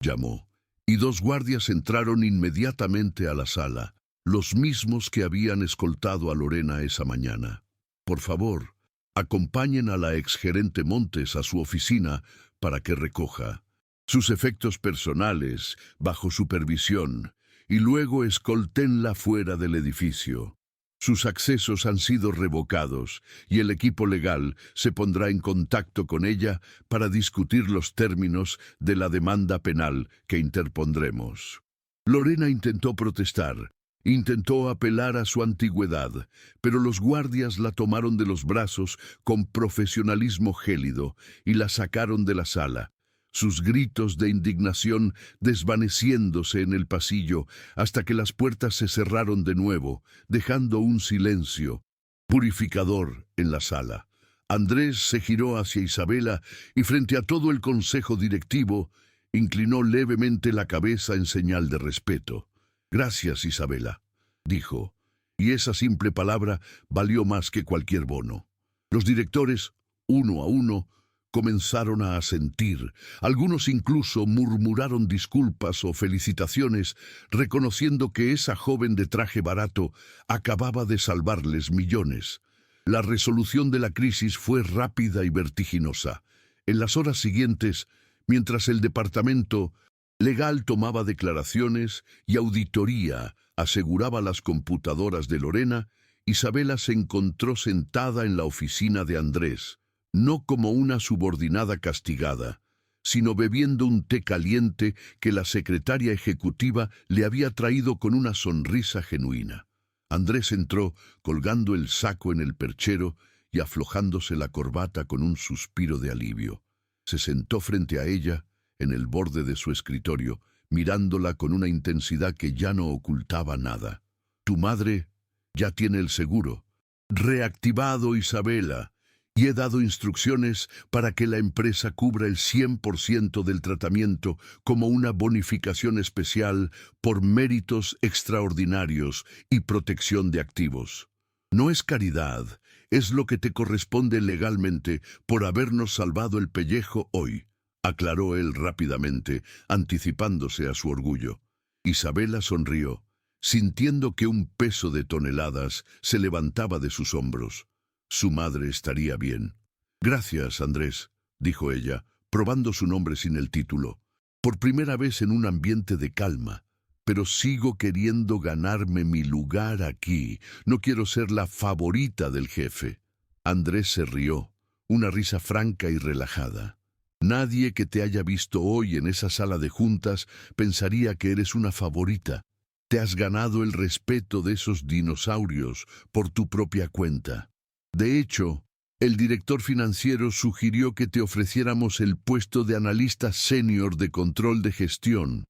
llamó, y dos guardias entraron inmediatamente a la sala, los mismos que habían escoltado a Lorena esa mañana. «Por favor, acompañen a la exgerente Montes a su oficina para que recoja sus efectos personales bajo supervisión y luego escoltenla fuera del edificio. Sus accesos han sido revocados y el equipo legal se pondrá en contacto con ella para discutir los términos de la demanda penal que interpondremos». Lorena intentó protestar, intentó apelar a su antigüedad, pero los guardias la tomaron de los brazos con profesionalismo gélido y la sacaron de la sala, sus gritos de indignación desvaneciéndose en el pasillo hasta que las puertas se cerraron de nuevo, dejando un silencio purificador en la sala. Andrés se giró hacia Isabela y frente a todo el consejo directivo inclinó levemente la cabeza en señal de respeto. «Gracias, Isabela», dijo, y esa simple palabra valió más que cualquier bono. Los directores, uno a uno, comenzaron a asentir. Algunos incluso murmuraron disculpas o felicitaciones, reconociendo que esa joven de traje barato acababa de salvarles millones. La resolución de la crisis fue rápida y vertiginosa. En las horas siguientes, mientras el departamento legal tomaba declaraciones y auditoría aseguraba las computadoras de Lorena, Isabela se encontró sentada en la oficina de Andrés, no como una subordinada castigada, sino bebiendo un té caliente que la secretaria ejecutiva le había traído con una sonrisa genuina. Andrés entró colgando el saco en el perchero y aflojándose la corbata con un suspiro de alivio. Se sentó frente a ella, en el borde de su escritorio, mirándola con una intensidad que ya no ocultaba nada. «Tu madre ya tiene el seguro reactivado, Isabela, y he dado instrucciones para que la empresa cubra el 100% del tratamiento como una bonificación especial por méritos extraordinarios y protección de activos. No es caridad, es lo que te corresponde legalmente por habernos salvado el pellejo hoy», aclaró él rápidamente, anticipándose a su orgullo. Isabela sonrió, sintiendo que un peso de toneladas se levantaba de sus hombros. Su madre estaría bien. «Gracias, Andrés», dijo ella, probando su nombre sin el título, por primera vez en un ambiente de calma. «Pero sigo queriendo ganarme mi lugar aquí. No quiero ser la favorita del jefe». Andrés se rió, una risa franca y relajada. «Nadie que te haya visto hoy en esa sala de juntas pensaría que eres una favorita. Te has ganado el respeto de esos dinosaurios por tu propia cuenta. De hecho, el director financiero sugirió que te ofreciéramos el puesto de analista senior de control de gestión.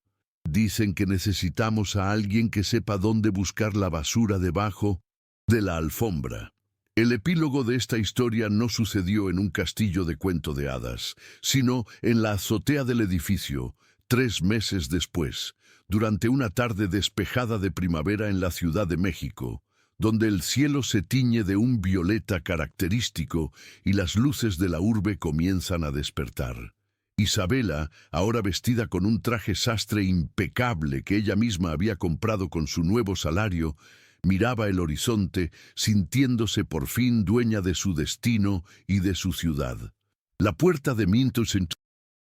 Dicen que necesitamos a alguien que sepa dónde buscar la basura debajo de la alfombra». El epílogo de esta historia no sucedió en un castillo de cuento de hadas, sino en la azotea del edificio, 3 meses después, durante una tarde despejada de primavera en la Ciudad de México, donde el cielo se tiñe de un violeta característico y las luces de la urbe comienzan a despertar. Isabela, ahora vestida con un traje sastre impecable que ella misma había comprado con su nuevo salario, miraba el horizonte, sintiéndose por fin dueña de su destino y de su ciudad. La puerta de Mintos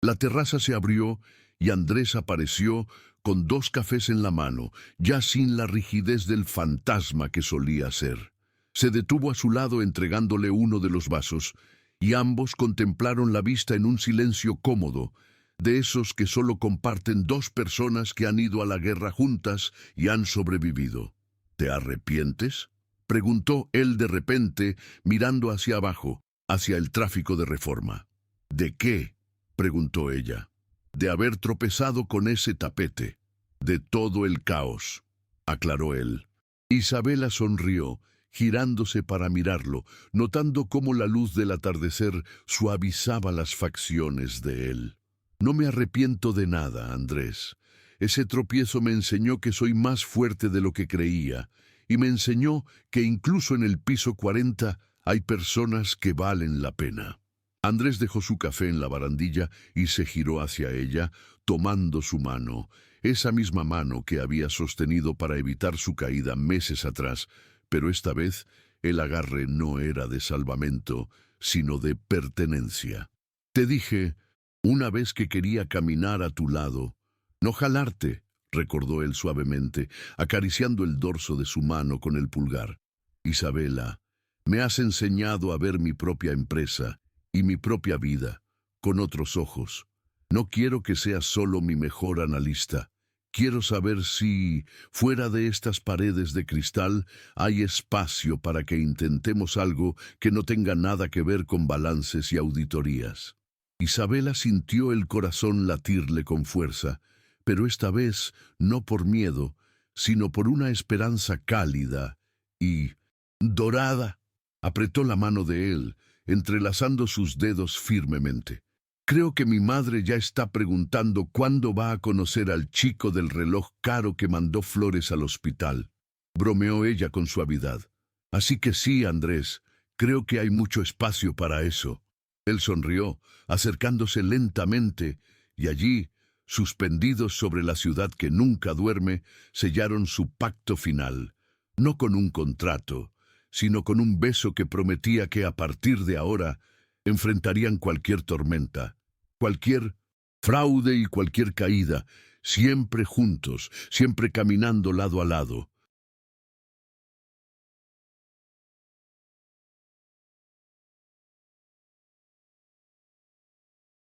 La terraza se abrió y Andrés apareció con 2 cafés en la mano, ya sin la rigidez del fantasma que solía ser. Se detuvo a su lado entregándole uno de los vasos, y ambos contemplaron la vista en un silencio cómodo, de esos que solo comparten 2 personas que han ido a la guerra juntas y han sobrevivido. ¿Te arrepientes?, preguntó él de repente, mirando hacia abajo, hacia el tráfico de Reforma. ¿De qué?, preguntó ella. De haber tropezado con ese tapete. De todo el caos, aclaró él. Isabela sonrió, girándose para mirarlo, notando cómo la luz del atardecer suavizaba las facciones de él. No me arrepiento de nada, Andrés. Ese tropiezo me enseñó que soy más fuerte de lo que creía, y me enseñó que incluso en el piso 40 hay personas que valen la pena. Andrés dejó su café en la barandilla y se giró hacia ella, tomando su mano, esa misma mano que había sostenido para evitar su caída meses atrás, pero esta vez el agarre no era de salvamento, sino de pertenencia. Te dije, una vez que quería caminar a tu lado, no jalarte, recordó él suavemente, acariciando el dorso de su mano con el pulgar. Isabela, me has enseñado a ver mi propia empresa y mi propia vida con otros ojos. No quiero que seas solo mi mejor analista. Quiero saber si, fuera de estas paredes de cristal, hay espacio para que intentemos algo que no tenga nada que ver con balances y auditorías. Isabela sintió el corazón latirle con fuerza, pero esta vez no por miedo, sino por una esperanza cálida y dorada. Apretó la mano de él, entrelazando sus dedos firmemente. Creo que mi madre ya está preguntando cuándo va a conocer al chico del reloj caro que mandó flores al hospital. Bromeó ella con suavidad. Así que sí, Andrés, creo que hay mucho espacio para eso. Él sonrió, acercándose lentamente, y allí, suspendidos sobre la ciudad que nunca duerme, sellaron su pacto final, no con un contrato, sino con un beso que prometía que a partir de ahora enfrentarían cualquier tormenta, cualquier fraude y cualquier caída, siempre juntos, siempre caminando lado a lado,